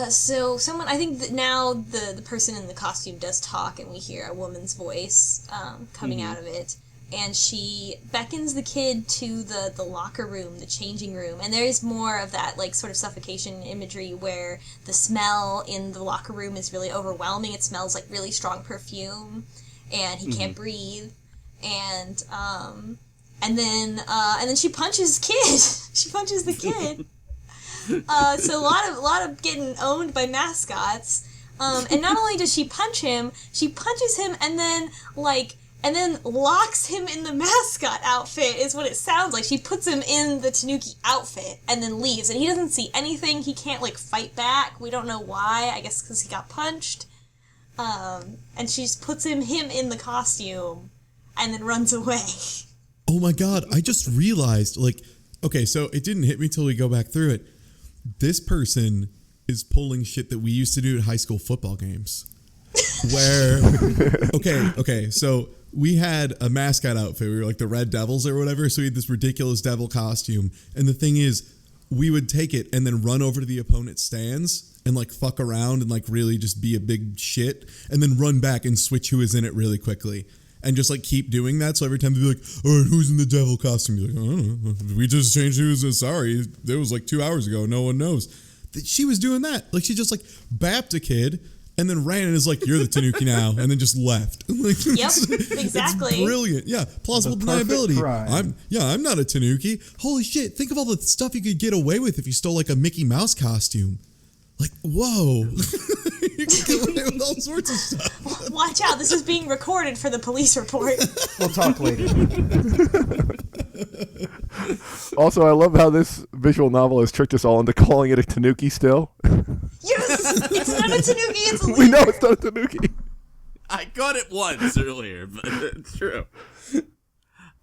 so someone, I think that now the person in the costume does talk, and we hear a woman's voice coming out of it. And she beckons the kid to the locker room, the changing room. And there is more of that, like, sort of suffocation imagery where the smell in the locker room is really overwhelming. It smells like really strong perfume, and he can't breathe. And then she punches kid. She punches the kid. So a lot of getting owned by mascots. And not only does she punch him, she punches him and then locks him in the mascot outfit, is what it sounds like. She puts him in the Tanuki outfit and then leaves. And he doesn't see anything. He can't, like, fight back. We don't know why. I guess because he got punched. And she just puts him in the costume and then runs away. Oh my god, I just realized, like, okay, so it didn't hit me till we go back through it. This person is pulling shit that we used to do at high school football games. Where, okay, so we had a mascot outfit. We were like the Red Devils or whatever, so we had this ridiculous devil costume. And the thing is, we would take it and then run over to the opponent's stands and, like, fuck around and, like, really just be a big shit, and then run back and switch who is in it really quickly. And just, like, keep doing that. So every time they'd be like, all right, who's in the devil costume? You're like, I don't know. We just changed who's in. Sorry. It was like 2 hours ago. No one knows. She was doing that. Like, she just, like, bapped a kid and then ran and is like, you're the Tanuki now. And then just left. Like, yep, exactly. It's brilliant. Yeah. Plausible deniability. I'm not a Tanuki. Holy shit. Think of all the stuff you could get away with if you stole, like, a Mickey Mouse costume. Like, whoa. You can get away with all sorts of stuff. Watch out, this is being recorded for the police report. We'll talk later. Also, I love how this visual novel has tricked us all into calling it a Tanuki still. Yes! It's not a Tanuki, it's a lemur. We know it's not a Tanuki. I got it once earlier, but it's true.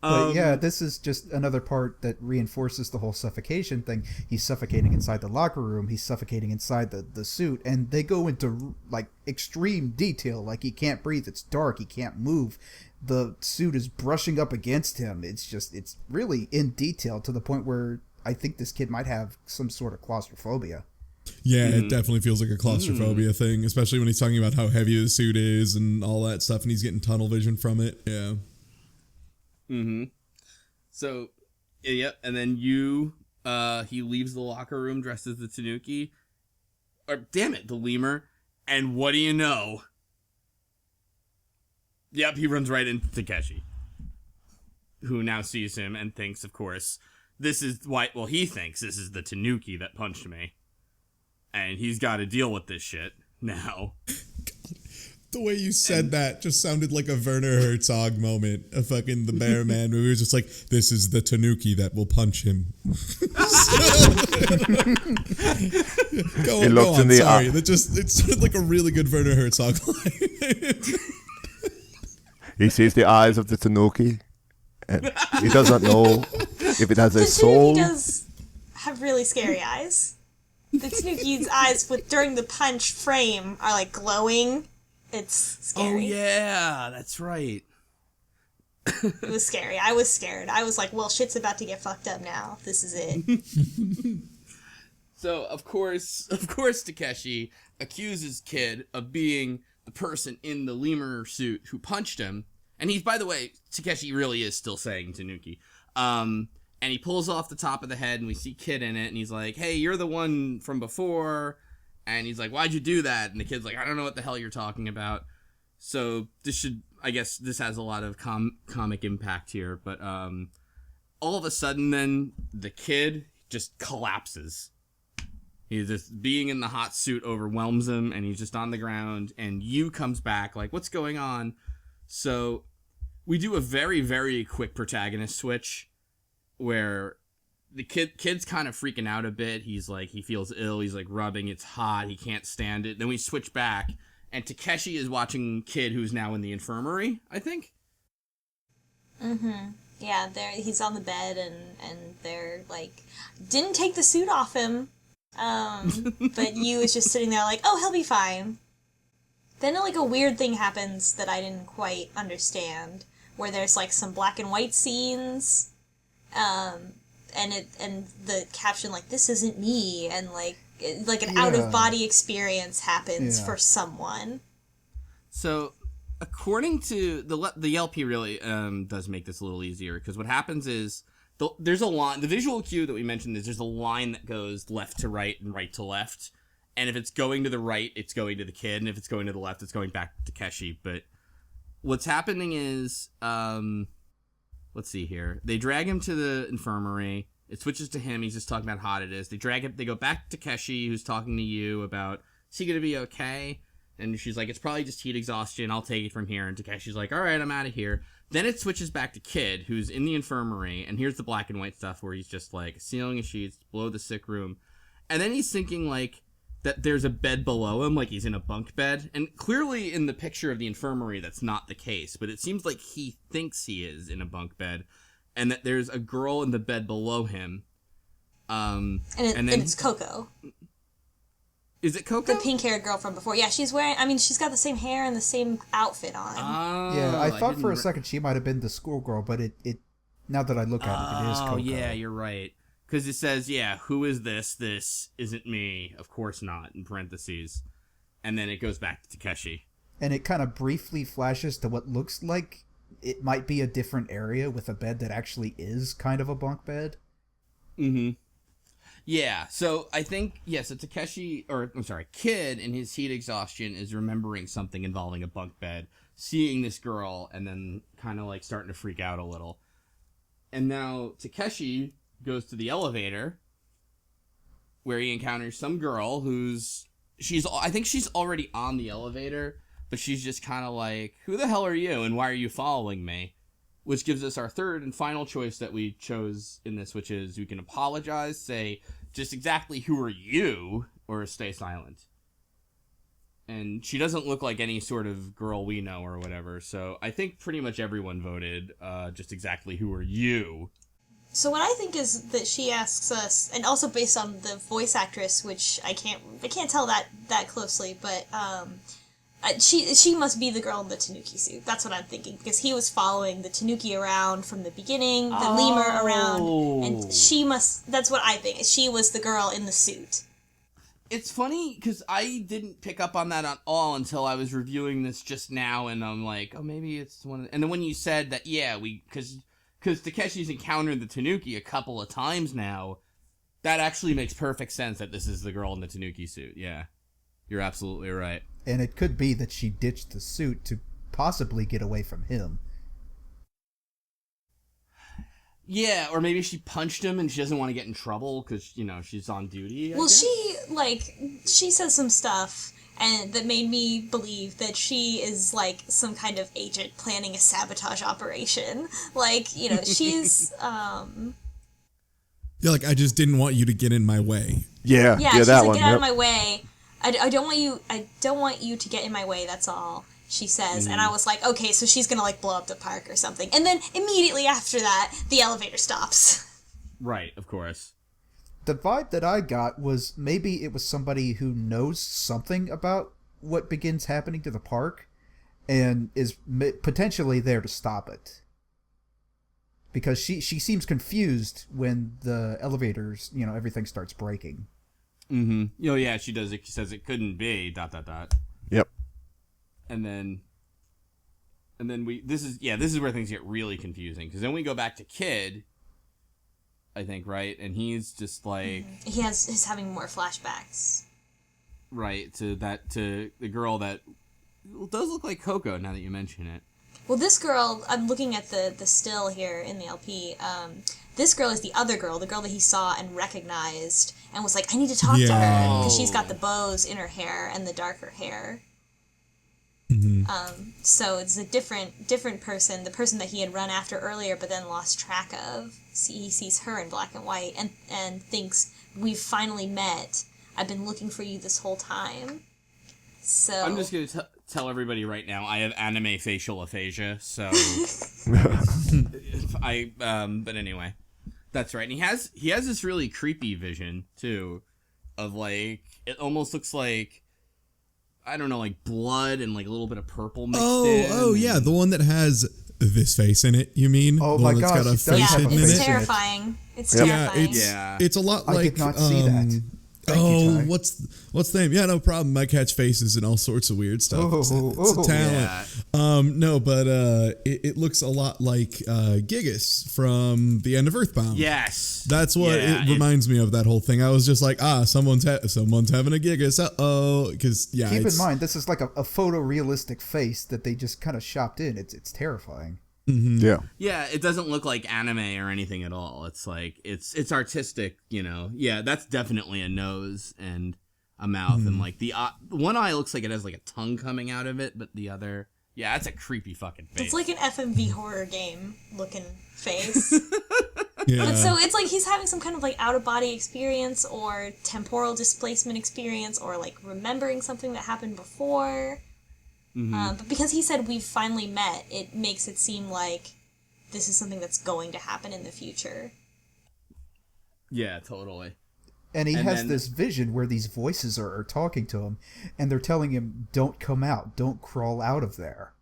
But yeah, this is just another part that reinforces the whole suffocation thing. He's suffocating inside the locker room. He's suffocating inside the suit. And they go into, like, extreme detail. Like, he can't breathe. It's dark. He can't move. The suit is brushing up against him. It's really in detail to the point where I think this kid might have some sort of claustrophobia. Yeah, it definitely feels like a claustrophobia thing, especially when he's talking about how heavy the suit is and all that stuff, and he's getting tunnel vision from it. Yeah. So, yep, and then he leaves the locker room dressed as the Tanuki, or damn it, the lemur, and what do you know? Yep, he runs right into Takeshi, who now sees him and thinks, of course, this is why, well, he thinks this is the Tanuki that punched me, and he's got to deal with this shit now. The way you said that just sounded like a Werner Herzog moment, a fucking The Bear Man movie. It was just like, this is the Tanuki that will punch him. Go on, sorry. It sounded like a really good Werner Herzog line. He sees the eyes of the Tanuki, and he does not know if it has a soul. The Tanuki does have really scary eyes. The Tanuki's eyes, during the punch frame, are like glowing. It's scary. Oh, yeah, that's right. It was scary. I was scared. I was like, well, shit's about to get fucked up now. This is it. So, of course, Takeshi accuses Kid of being the person in the lemur suit who punched him. And he's, by the way, Takeshi really is still saying Tanuki. And he pulls off the top of the head, and we see Kid in it, and he's like, hey, you're the one from before. And he's like, why'd you do that? And the kid's like, I don't know what the hell you're talking about. So this has a lot of comic impact here. But all of a sudden then, the kid just collapses. He's just being in the hot suit overwhelms him, and he's just on the ground. And Yu comes back like, what's going on? So we do a very, very quick protagonist switch where the kid's kind of freaking out a bit. He's like, he feels ill. He's like rubbing. It's hot. He can't stand it. Then we switch back, and Takeshi is watching Kid, who's now in the infirmary, I think. Yeah, he's on the bed, and they're like, didn't take the suit off him. But Yu is just sitting there like, oh, he'll be fine. Then like a weird thing happens that I didn't quite understand, where there's like some black and white scenes. And the caption like, this isn't me, and like an out of body experience happens for someone. So according to the LP really does make this a little easier, because what happens is there's a line. The visual cue that we mentioned is there's a line that goes left to right and right to left, and if it's going to the right, it's going to the kid, and if it's going to the left, it's going back to Takeshi. But what's happening is let's see here. They drag him to the infirmary. It switches to him. He's just talking about how hot it is. They drag him. They go back to Takeshi, who's talking to Yu about, is he going to be okay? And she's like, it's probably just heat exhaustion. I'll take it from here. And Takeshi's like, all right, I'm out of here. Then it switches back to Kid, who's in the infirmary. And here's the black and white stuff where he's just like sealing his sheets below the sick room. And then he's thinking like that there's a bed below him, like he's in a bunk bed. And clearly in the picture of the infirmary, that's not the case. But it seems like he thinks he is in a bunk bed, and that there's a girl in the bed below him. And it's Coco. Is it Coco? The pink-haired girl from before. Yeah, she's got the same hair and the same outfit on. Yeah, I thought for a second she might have been the schoolgirl, but it now that I look at it is Coco. Oh, yeah, you're right. Because it says, who is this? This isn't me. Of course not, in parentheses. And then it goes back to Takeshi. And it kind of briefly flashes to what looks like it might be a different area with a bed that actually is kind of a bunk bed. Mm-hmm. Yeah, so I think, so Kid in his heat exhaustion is remembering something involving a bunk bed, seeing this girl, and then kind of like starting to freak out a little. And now Takeshi goes to the elevator, where he encounters some girl I think she's already on the elevator, but she's just kind of like, who the hell are you, and why are you following me? Which gives us our third and final choice that we chose in this, which is we can apologize, say just exactly who are you, or stay silent. And she doesn't look like any sort of girl we know or whatever. So I think pretty much everyone voted just exactly who are you. So what I think is that she asks us, and also based on the voice actress, which I can't tell that closely, but she must be the girl in the Tanuki suit. That's what I'm thinking, because he was following the Tanuki around from the beginning, the lemur around, and she must. That's what I think. She was the girl in the suit. It's funny because I didn't pick up on that at all until I was reviewing this just now, and I'm like, oh, maybe it's one. And then when you said that, yeah, because Takeshi's encountered the Tanuki a couple of times now, that actually makes perfect sense that this is the girl in the Tanuki suit. Yeah, you're absolutely right. And it could be that she ditched the suit to possibly get away from him. Yeah, or maybe she punched him and she doesn't want to get in trouble because, she's on duty. Well, she says some stuff and that made me believe that she is, some kind of agent planning a sabotage operation. She's, Yeah, I just didn't want you to get in my way. Yeah, she's that like, one. get out of my way. I don't want you to get in my way, that's all. She says, and I was like, okay, so she's gonna blow up the park or something. And then immediately after that, the elevator stops. Right, of course. The vibe that I got was maybe it was somebody who knows something about what begins happening to the park and is potentially there to stop it. Because she seems confused when the elevators, everything starts breaking. Mm-hmm. Yeah, she does. She says it couldn't be, ... Yep. And then this is where things get really confusing, because then we go back to Kid, I think, right? And he's just he's having more flashbacks. Right, to the girl that does look like Coco now that you mention it. Well, this girl, I'm looking at the still here in the LP, this girl is the other girl, the girl that he saw and recognized and was like, I need to talk to her, because she's got the bows in her hair and the darker hair. Mm-hmm. So it's a different person, the person that he had run after earlier but then lost track of. He sees her in black and white and thinks, we've finally met. I've been looking for you this whole time. So I'm just going to tell everybody right now, I have anime facial aphasia, so but anyway, that's right. And he has this really creepy vision too of it almost looks like, I don't know, blood and a little bit of purple mixed in. Oh, yeah, the one that has this face in it, you mean? Oh, the my one that's gosh, got a it does face have a hidden in face it? terrifying. It's Yeah, terrifying. it's a lot like... I did not see that. Thank you, Ty. what's the name? Yeah, no problem. I catch faces and all sorts of weird stuff. It's a talent. Yeah. No, but it looks a lot like Gigas from the end of Earthbound. Yes, that's what it reminds me of. That whole thing. I was just like, someone's having a Gigas. Because keep in mind this is like a photorealistic face that they just kind of shopped in. It's terrifying. Mm-hmm. Yeah, it doesn't look like anime or anything at all. It's it's artistic, Yeah, that's definitely a nose and a mouth, and the one eye looks like it has a tongue coming out of it, but the other, that's a creepy fucking face. It's like an FMV horror game looking face. Yeah. But so it's he's having some kind of out of body experience or temporal displacement experience or remembering something that happened before. Mm-hmm. But because he said we've finally met, it makes it seem like this is something that's going to happen in the future. Yeah, totally. And he has this vision where these voices are talking to him, and they're telling him, don't come out, don't crawl out of there.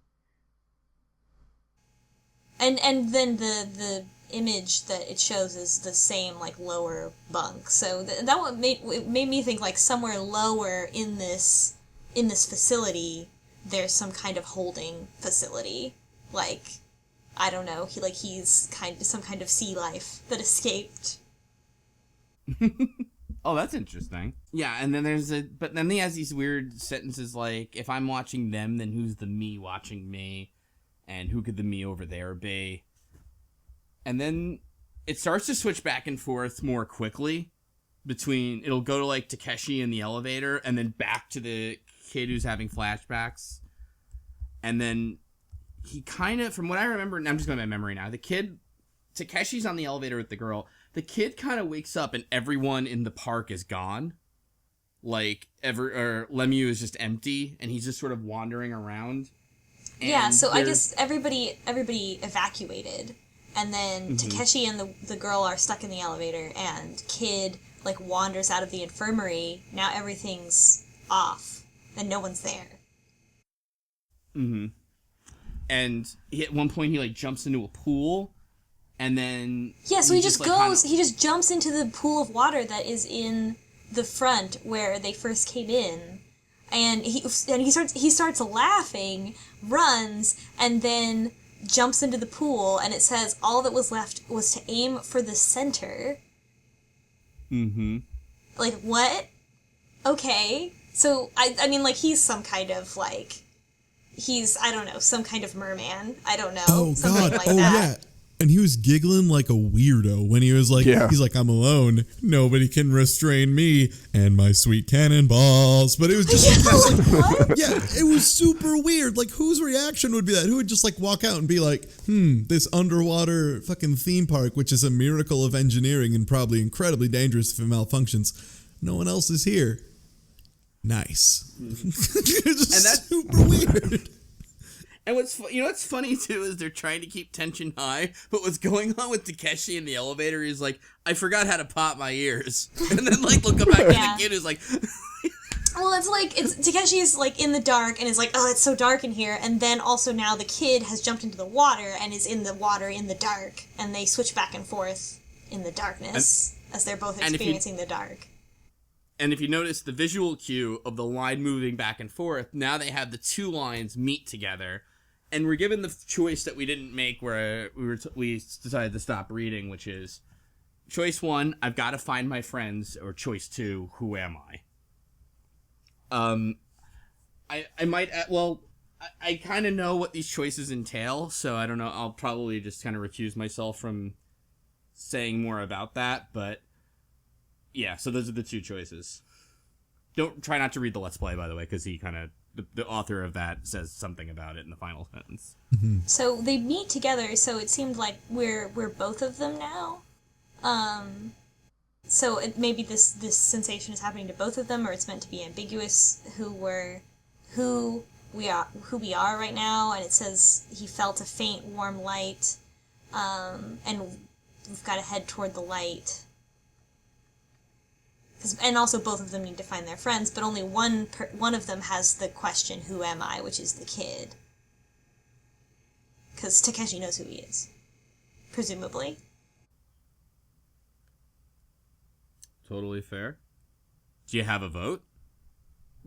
And then the image that it shows is the same lower bunk. So that one made me think somewhere lower in this facility there's some kind of holding facility, I don't know, he's some kind of sea life that escaped. Oh, that's interesting. Yeah, and then but then he has these weird sentences if I'm watching them, then who's the me watching me, and who could the me over there be? And then it starts to switch back and forth more quickly between, it'll go to Takeshi in the elevator, and then back to the kid who's having flashbacks, and then he kind of, from what I remember, and I'm just going by memory now, Takeshi's on the elevator with the girl, the kid kind of wakes up and everyone in the park is gone. like Lemieux is just empty and he's just sort of wandering around. Yeah, so I guess everybody evacuated, and then Takeshi and the girl are stuck in the elevator, and Kid like wanders out of the infirmary. Now everything's off, and no one's there. Mm-hmm. And at one point he like jumps into a pool, and then so he just goes. He just jumps into the pool of water that is in the front where they first came in. And he starts laughing, runs, and then jumps into the pool, and it says all that was left was to aim for the center. Mm-hmm. Like, what? Okay. So, I mean, like, he's some kind of, like, I don't know, some kind of merman. I don't know. Oh, something God. Like that. Yeah. And he was giggling like a weirdo when he was like, he's like, I'm alone. Nobody can restrain me and my sweet cannonballs. But it was just it was super weird. Like, whose reaction would be that? Who would just like walk out and be like, this underwater fucking theme park, which is a miracle of engineering and probably incredibly dangerous if it malfunctions. No one else is here. Nice. And that's super weird. And what's funny too is they're trying to keep tension high, but what's going on with Takeshi in the elevator is like, I forgot how to pop my ears, and then like look back at the kid who's like, well, Takeshi's like in the dark and is like, oh, it's so dark in here, and then also now the kid has jumped into the water and is in the water in the dark, and they switch back and forth in the darkness as they're both experiencing the dark. And if you notice the visual cue of the line moving back and forth, now they have the two lines meet together. And we're given the choice that we didn't make where we decided to stop reading, which is choice 1, I've got to find my friends, or choice 2, who am I? I kind of know what these choices entail, so I don't know, I'll probably just kind of recuse myself from saying more about that, but yeah, so those are the two choices. Don't try not to read the Let's Play, by the way, because he kind of... The author of that says something about it in the final sentence. Mm-hmm. So they meet together, so it seemed like we're both of them now. So maybe this sensation is happening to both of them, or it's meant to be ambiguous who we are right now. And it says he felt a faint warm light, and we've got to head toward the light. And also both of them need to find their friends, but only one of them has the question, who am I, which is the kid. Because Takeshi knows who he is. Presumably. Totally fair. Do you have a vote?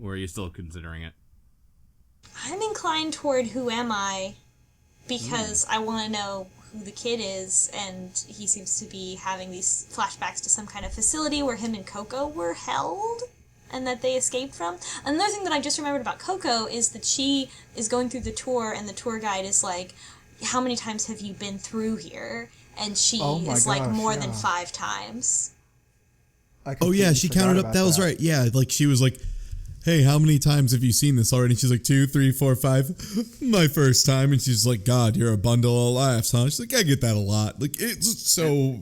Or are you still considering it? I'm inclined toward who am I, because I want to know who the kid is, and he seems to be having these flashbacks to some kind of facility where him and Coco were held and that they escaped from. Another thing that I just remembered about Coco is that she is going through the tour, and the tour guide is like, how many times have you been through here? And she is like more than 5 times. She counted up. That was right. Yeah, like she was like, hey, how many times have you seen this already? And she's like, 2, 3, 4, 5. My first time. And she's like, God, you're a bundle of laughs, huh? She's like, I get that a lot. Like, it's so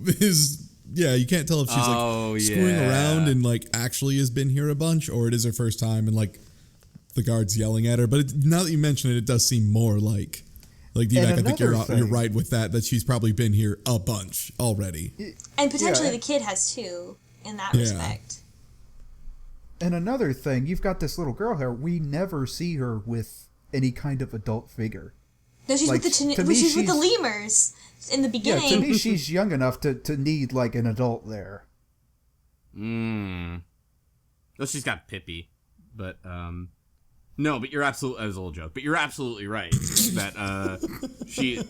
you can't tell if she's like screwing around and like actually has been here a bunch, or it is her first time and like the guard's yelling at her. But now that you mention it, it does seem more like D-Mac, I think you're right with that she's probably been here a bunch already. And potentially the kid has too, in that respect. And another thing, you've got this little girl here. We never see her with any kind of adult figure. No, she's with the lemurs in the beginning. Yeah, to me, she's young enough to need like an adult there. Well, she's got Pippi, but no, but you're absolutely. That was a little joke, but you're absolutely right that she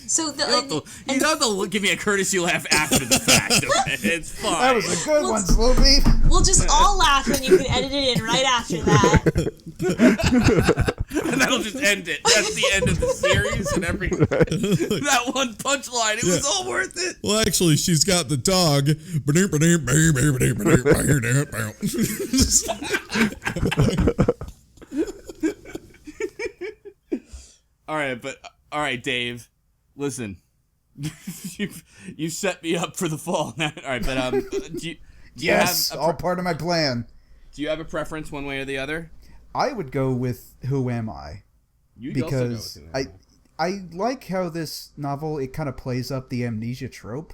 So you don't have to give me a courtesy laugh after the fact. Okay? It's fine. That was a good one, Slowbeef. We'll just all laugh when you can edit it in right after that. And that'll just end it. That's the end of the series and everything. That one punchline, it was all worth it. Well, actually, she's got the dog. All right, Dave. Listen, you set me up for the fall. All right, but Yes, all part of my plan. Do you have a preference one way or the other? I would go with Who Am I? Because I like how this novel, it kind of plays up the amnesia trope,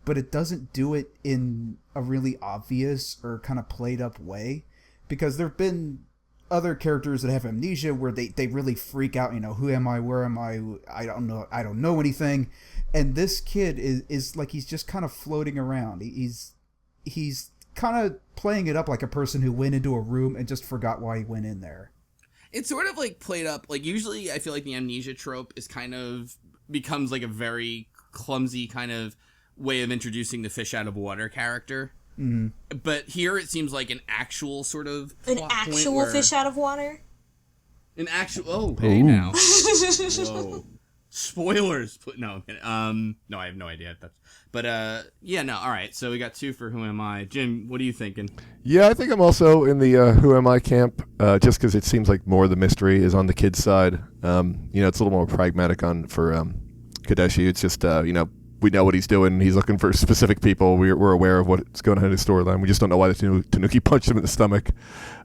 but it doesn't do it in a really obvious or kind of played up way. Because there have been other characters that have amnesia where they really freak out, who am I, where am I don't know anything. And this kid is like, he's just kind of floating around. He's kind of playing it up like a person who went into a room and just forgot why he went in there. It's sort of like played up, like usually I feel like the amnesia trope is kind of becomes like a very clumsy kind of way of introducing the fish out of water character. Mm-hmm. But here it seems like an actual sort of fish out of water. An actual hey now. Whoa. Spoilers. No, I have no idea. But all right. So we got 2 for Who Am I? Jim, what are you thinking? Yeah, I think I'm also in the Who Am I camp, just because it seems like more of the mystery is on the kid's side. It's a little more pragmatic for Kadeshi. It's just we know what he's doing. He's looking for specific people. We're aware of what's going on in his storyline. We just don't know why the Tanuki punched him in the stomach.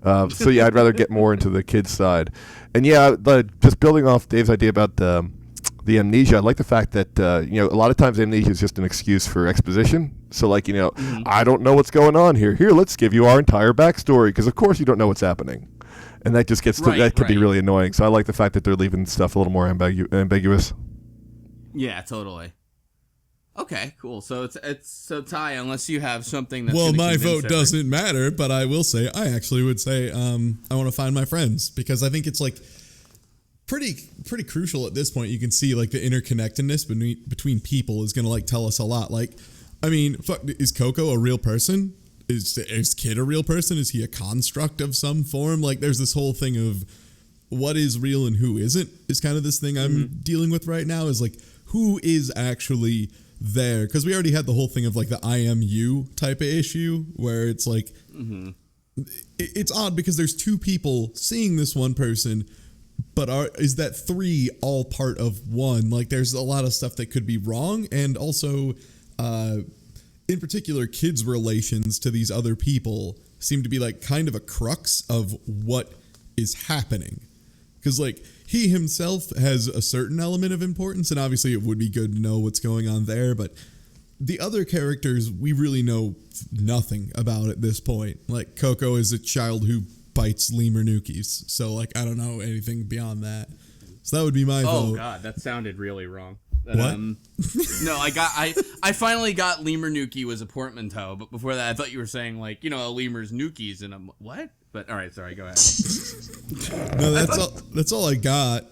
I'd rather get more into the kid's side. And just building off Dave's idea about the amnesia, I like the fact that a lot of times amnesia is just an excuse for exposition. So I don't know what's going on here. Here, let's give you our entire backstory, because of course you don't know what's happening, and that just gets that could be really annoying. So I like the fact that they're leaving stuff a little more ambiguous. Yeah, totally. Okay, cool. So it's Ty, unless you have something that's my vote doesn't matter, but I will say I actually would say I want to find my friends, because I think it's like pretty crucial at this point. You can see like the interconnectedness between people is going to like tell us a lot. Like, I mean, is Coco a real person? Is Kid a real person? Is he a construct of some form? Like, there's this whole thing of what is real and who isn't is kind of this thing I'm dealing with right now, is like, who is actually there? Because we already had the whole thing of like the I am you type of issue, where it's like, it's odd because there's 2 people seeing this one person, but is that 3 all part of one? Like, there's a lot of stuff that could be wrong, and also in particular, kids' relations to these other people seem to be like kind of a crux of what is happening. Because like, he himself has a certain element of importance, and obviously it would be good to know what's going on there, but the other characters we really know nothing about at this point. Like, Coco is a child who bites lemur nukis, so like, I don't know anything beyond that. So that would be my vote. Oh god, that sounded really wrong. What? No, I finally got lemur nuki was a portmanteau, but before that I thought you were saying like, a lemur's nukies, and I'm what? But all right, sorry, go ahead. No, that's all I got.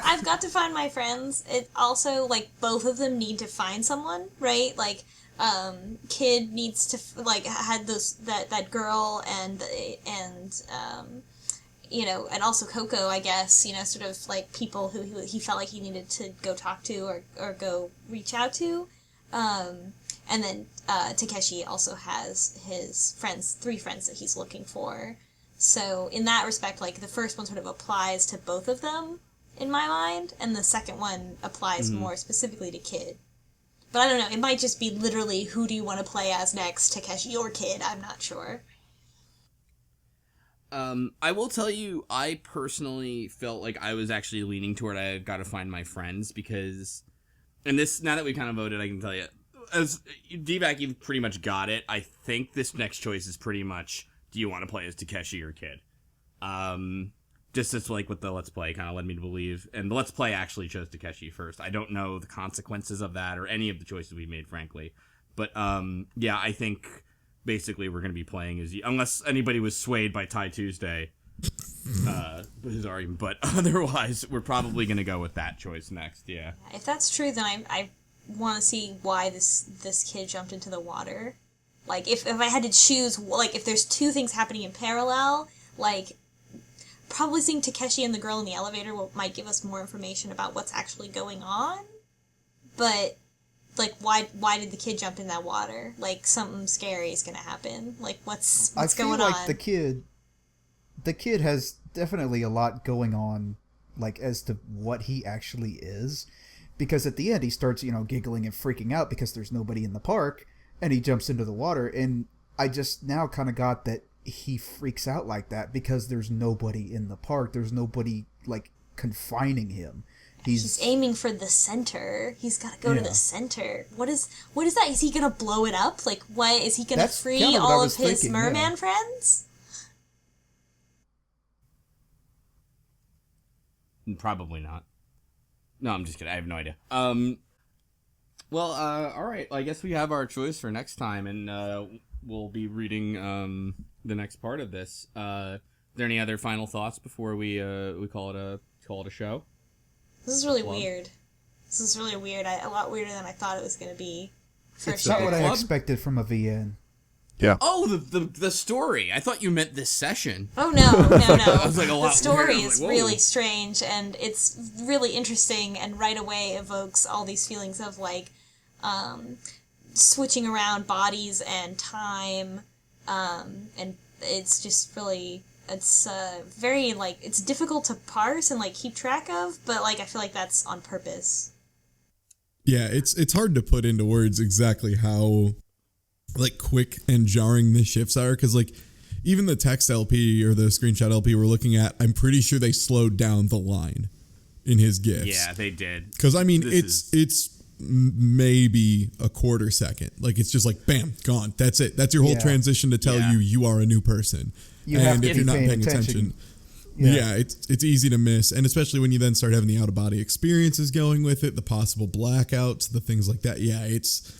I've got to find my friends. It also, like, both of them need to find someone, right? Like, Kid needs to had that girl and and also Coco, I guess, sort of like people who he felt like he needed to go talk to or go reach out to. And then Takeshi also has his 3 friends that he's looking for. So in that respect, like, the first one sort of applies to both of them in my mind, and the second one applies more specifically to Kid. But I don't know, it might just be literally who do you want to play as next, Takeshi or Kid, I'm not sure. I will tell you, I personally felt like I was actually leaning toward I've got to find my friends, because, and this, now that we kind of voted, I can tell you, as DVAC, you've pretty much got it. I think this next choice is pretty much, do you want to play as Takeshi or Kid? Just as like what the Let's Play kind of led me to believe. And the Let's Play actually chose Takeshi first. I don't know the consequences of that or any of the choices we made, frankly. But I think basically we're going to be playing as, unless anybody was swayed by Ty Tuesday, his argument. But otherwise, we're probably going to go with that choice next, yeah. If that's true, then I want to see why this kid jumped into the water. Like, if I had to choose, like, if there's 2 things happening in parallel, like, probably seeing Takeshi and the girl in the elevator might give us more information about what's actually going on. But, like, why did the kid jump in that water? Like, something scary is gonna happen. Like, what's going on? I feel like the kid has definitely a lot going on, like, as to what he actually is. Because at the end, he starts, giggling and freaking out because there's nobody in the park. and he jumps into the water. And I just now kind of got that he freaks out like that because there's nobody in the park. There's nobody like confining him. He's aiming for the center. He's got to go to the center. What is that? Is he gonna blow it up? Like, what is he gonna free all of his merman friends? Probably not. No, I'm just kidding. I have no idea. Well, all right. I guess we have our choice for next time, and we'll be reading the next part of this. Are there any other final thoughts before we call it a show? This is really weird. This is really weird. A lot weirder than I thought it was going to be. It's not what I expected from a VN. Yeah. Oh, the story. I thought you meant this session. Oh, no. I was like, a lot the story weird. is really strange, and it's really interesting, and right away evokes all these feelings of, like, switching around bodies and time, and it's just really... It's very, like, it's difficult to parse and, like, keep track of, but, like, I feel like that's on purpose. Yeah, it's hard to put into words exactly how, like, quick and jarring the shifts are, because, like, even the text LP or the screenshot LP we're looking at, I'm pretty sure they slowed down the line in his GIFs. Yeah, they did. Because, I mean, it's maybe a quarter second. Like, it's just like, bam, gone. That's it. That's your whole transition to tell you are a new person. And if you're not paying attention, it's easy to miss. And especially when you then start having the out-of-body experiences going with it, the possible blackouts, the things like that. Yeah, it's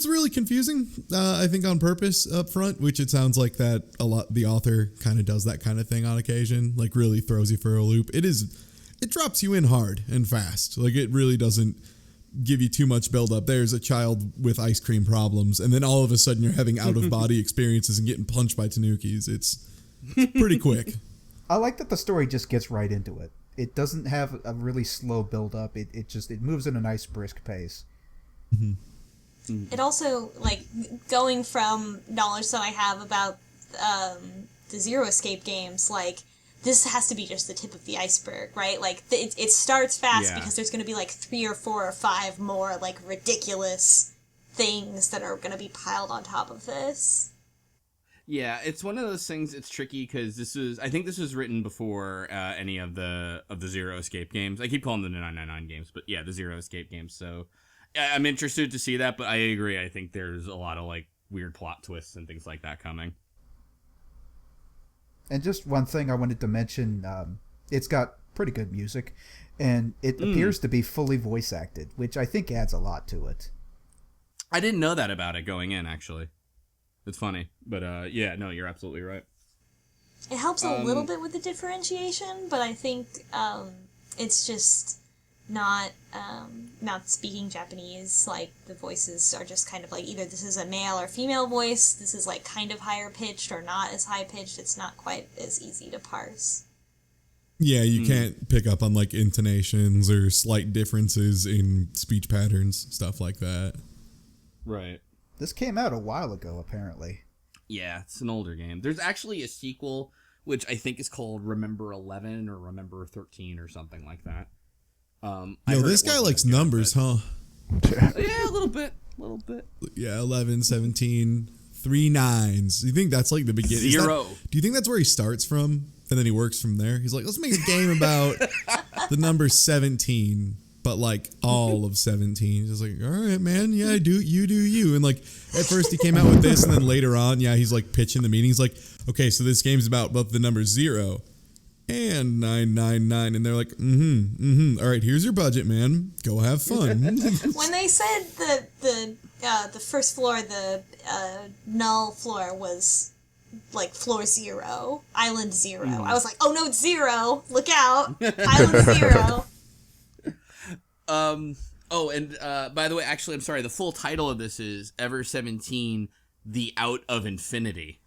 really confusing, I think on purpose up front, which it sounds like that a lot. The author kind of does that kind of thing on occasion, like really throws you for a loop. It drops you in hard and fast. Like, it really doesn't give you too much build up. There's a child with ice cream problems, and then all of a sudden you're having out-of-body experiences and getting punched by Tanukis. It's pretty quick. I like that the story just gets right into it. It doesn't have a really slow build up. It moves at a nice brisk pace. Mm-hmm. It also, like, going from knowledge that I have about the Zero Escape games, like, this has to be just the tip of the iceberg, right? Like, it starts fast because there's going to be, like, 3 or 4 or 5 more, like, ridiculous things that are going to be piled on top of this. Yeah, it's one of those things. It's tricky because I think this was written before any of the Zero Escape games. I keep calling them the 999 games, but yeah, the Zero Escape games. So I'm interested to see that, but I agree. I think there's a lot of, like, weird plot twists and things like that coming. And just one thing I wanted to mention, it's got pretty good music, and it appears to be fully voice acted, which I think adds a lot to it. I didn't know that about it going in, actually. It's funny, but yeah, no, you're absolutely right. It helps a little bit with the differentiation, but I think it's just not speaking Japanese. Like, the voices are just kind of like, either this is a male or female voice, this is, like, kind of higher pitched or not as high pitched. It's not quite as easy to parse. Yeah, you can't pick up on, like, intonations or slight differences in speech patterns, stuff like that. Right. This came out a while ago, apparently. Yeah, it's an older game. There's actually a sequel, which I think is called Remember 11 or Remember 13 or something like that. This guy likes numbers, huh? Yeah, a little bit. Yeah, 11, 17, 3 9s. You think that's like the beginning? 0. Do you think that's where he starts from? And then he works from there? He's like, let's make a game about the number 17, but like all of 17. He's like, all right, man. Yeah, you do you. And like, at first he came out with this, and then later on, he's like pitching the meeting. He's like, okay, so this game's about both the number 0 and 999, and they're like, all right, here's your budget, man, go have fun. When they said the first floor, the null floor was like floor 0, island 0, I was like, oh no, it's 0, look out, island 0. By the way, actually, I'm sorry, the full title of this is Ever 17, The Out of Infinity,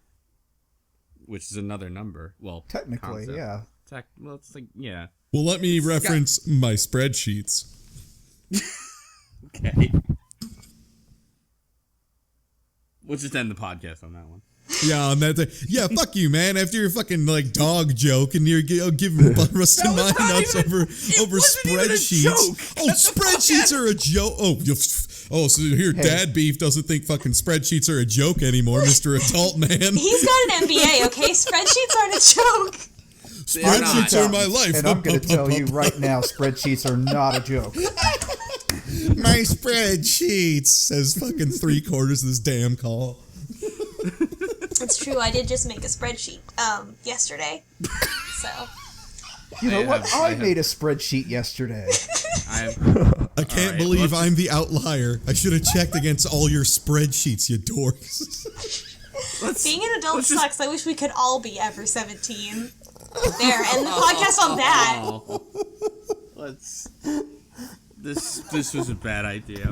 which is another number. Well, technically, concept. yeah. Well, it's like, yeah. Well, let me reference my spreadsheets. Okay. We'll just end the podcast on that one. Yeah, on that day. Yeah, fuck you, man. After your fucking like dog joke and you're giving rusting my nuts over spreadsheets. Oh, spreadsheets are a joke. So here, Dad Beef doesn't think fucking spreadsheets are a joke anymore, Mr. Adult Man. He's got an MBA, okay? Spreadsheets aren't a joke. Spreadsheets are my life. And I'm going to tell you right now, spreadsheets are not a joke. My spreadsheets, says fucking 3/4 of this damn call. It's true, I did just make a spreadsheet yesterday. So. You know what? I made a spreadsheet yesterday. I can't believe I'm the outlier. I should have checked against all your spreadsheets, you dorks. Being an adult sucks. I wish we could all be ever 17. There, end the podcast on that. This was a bad idea.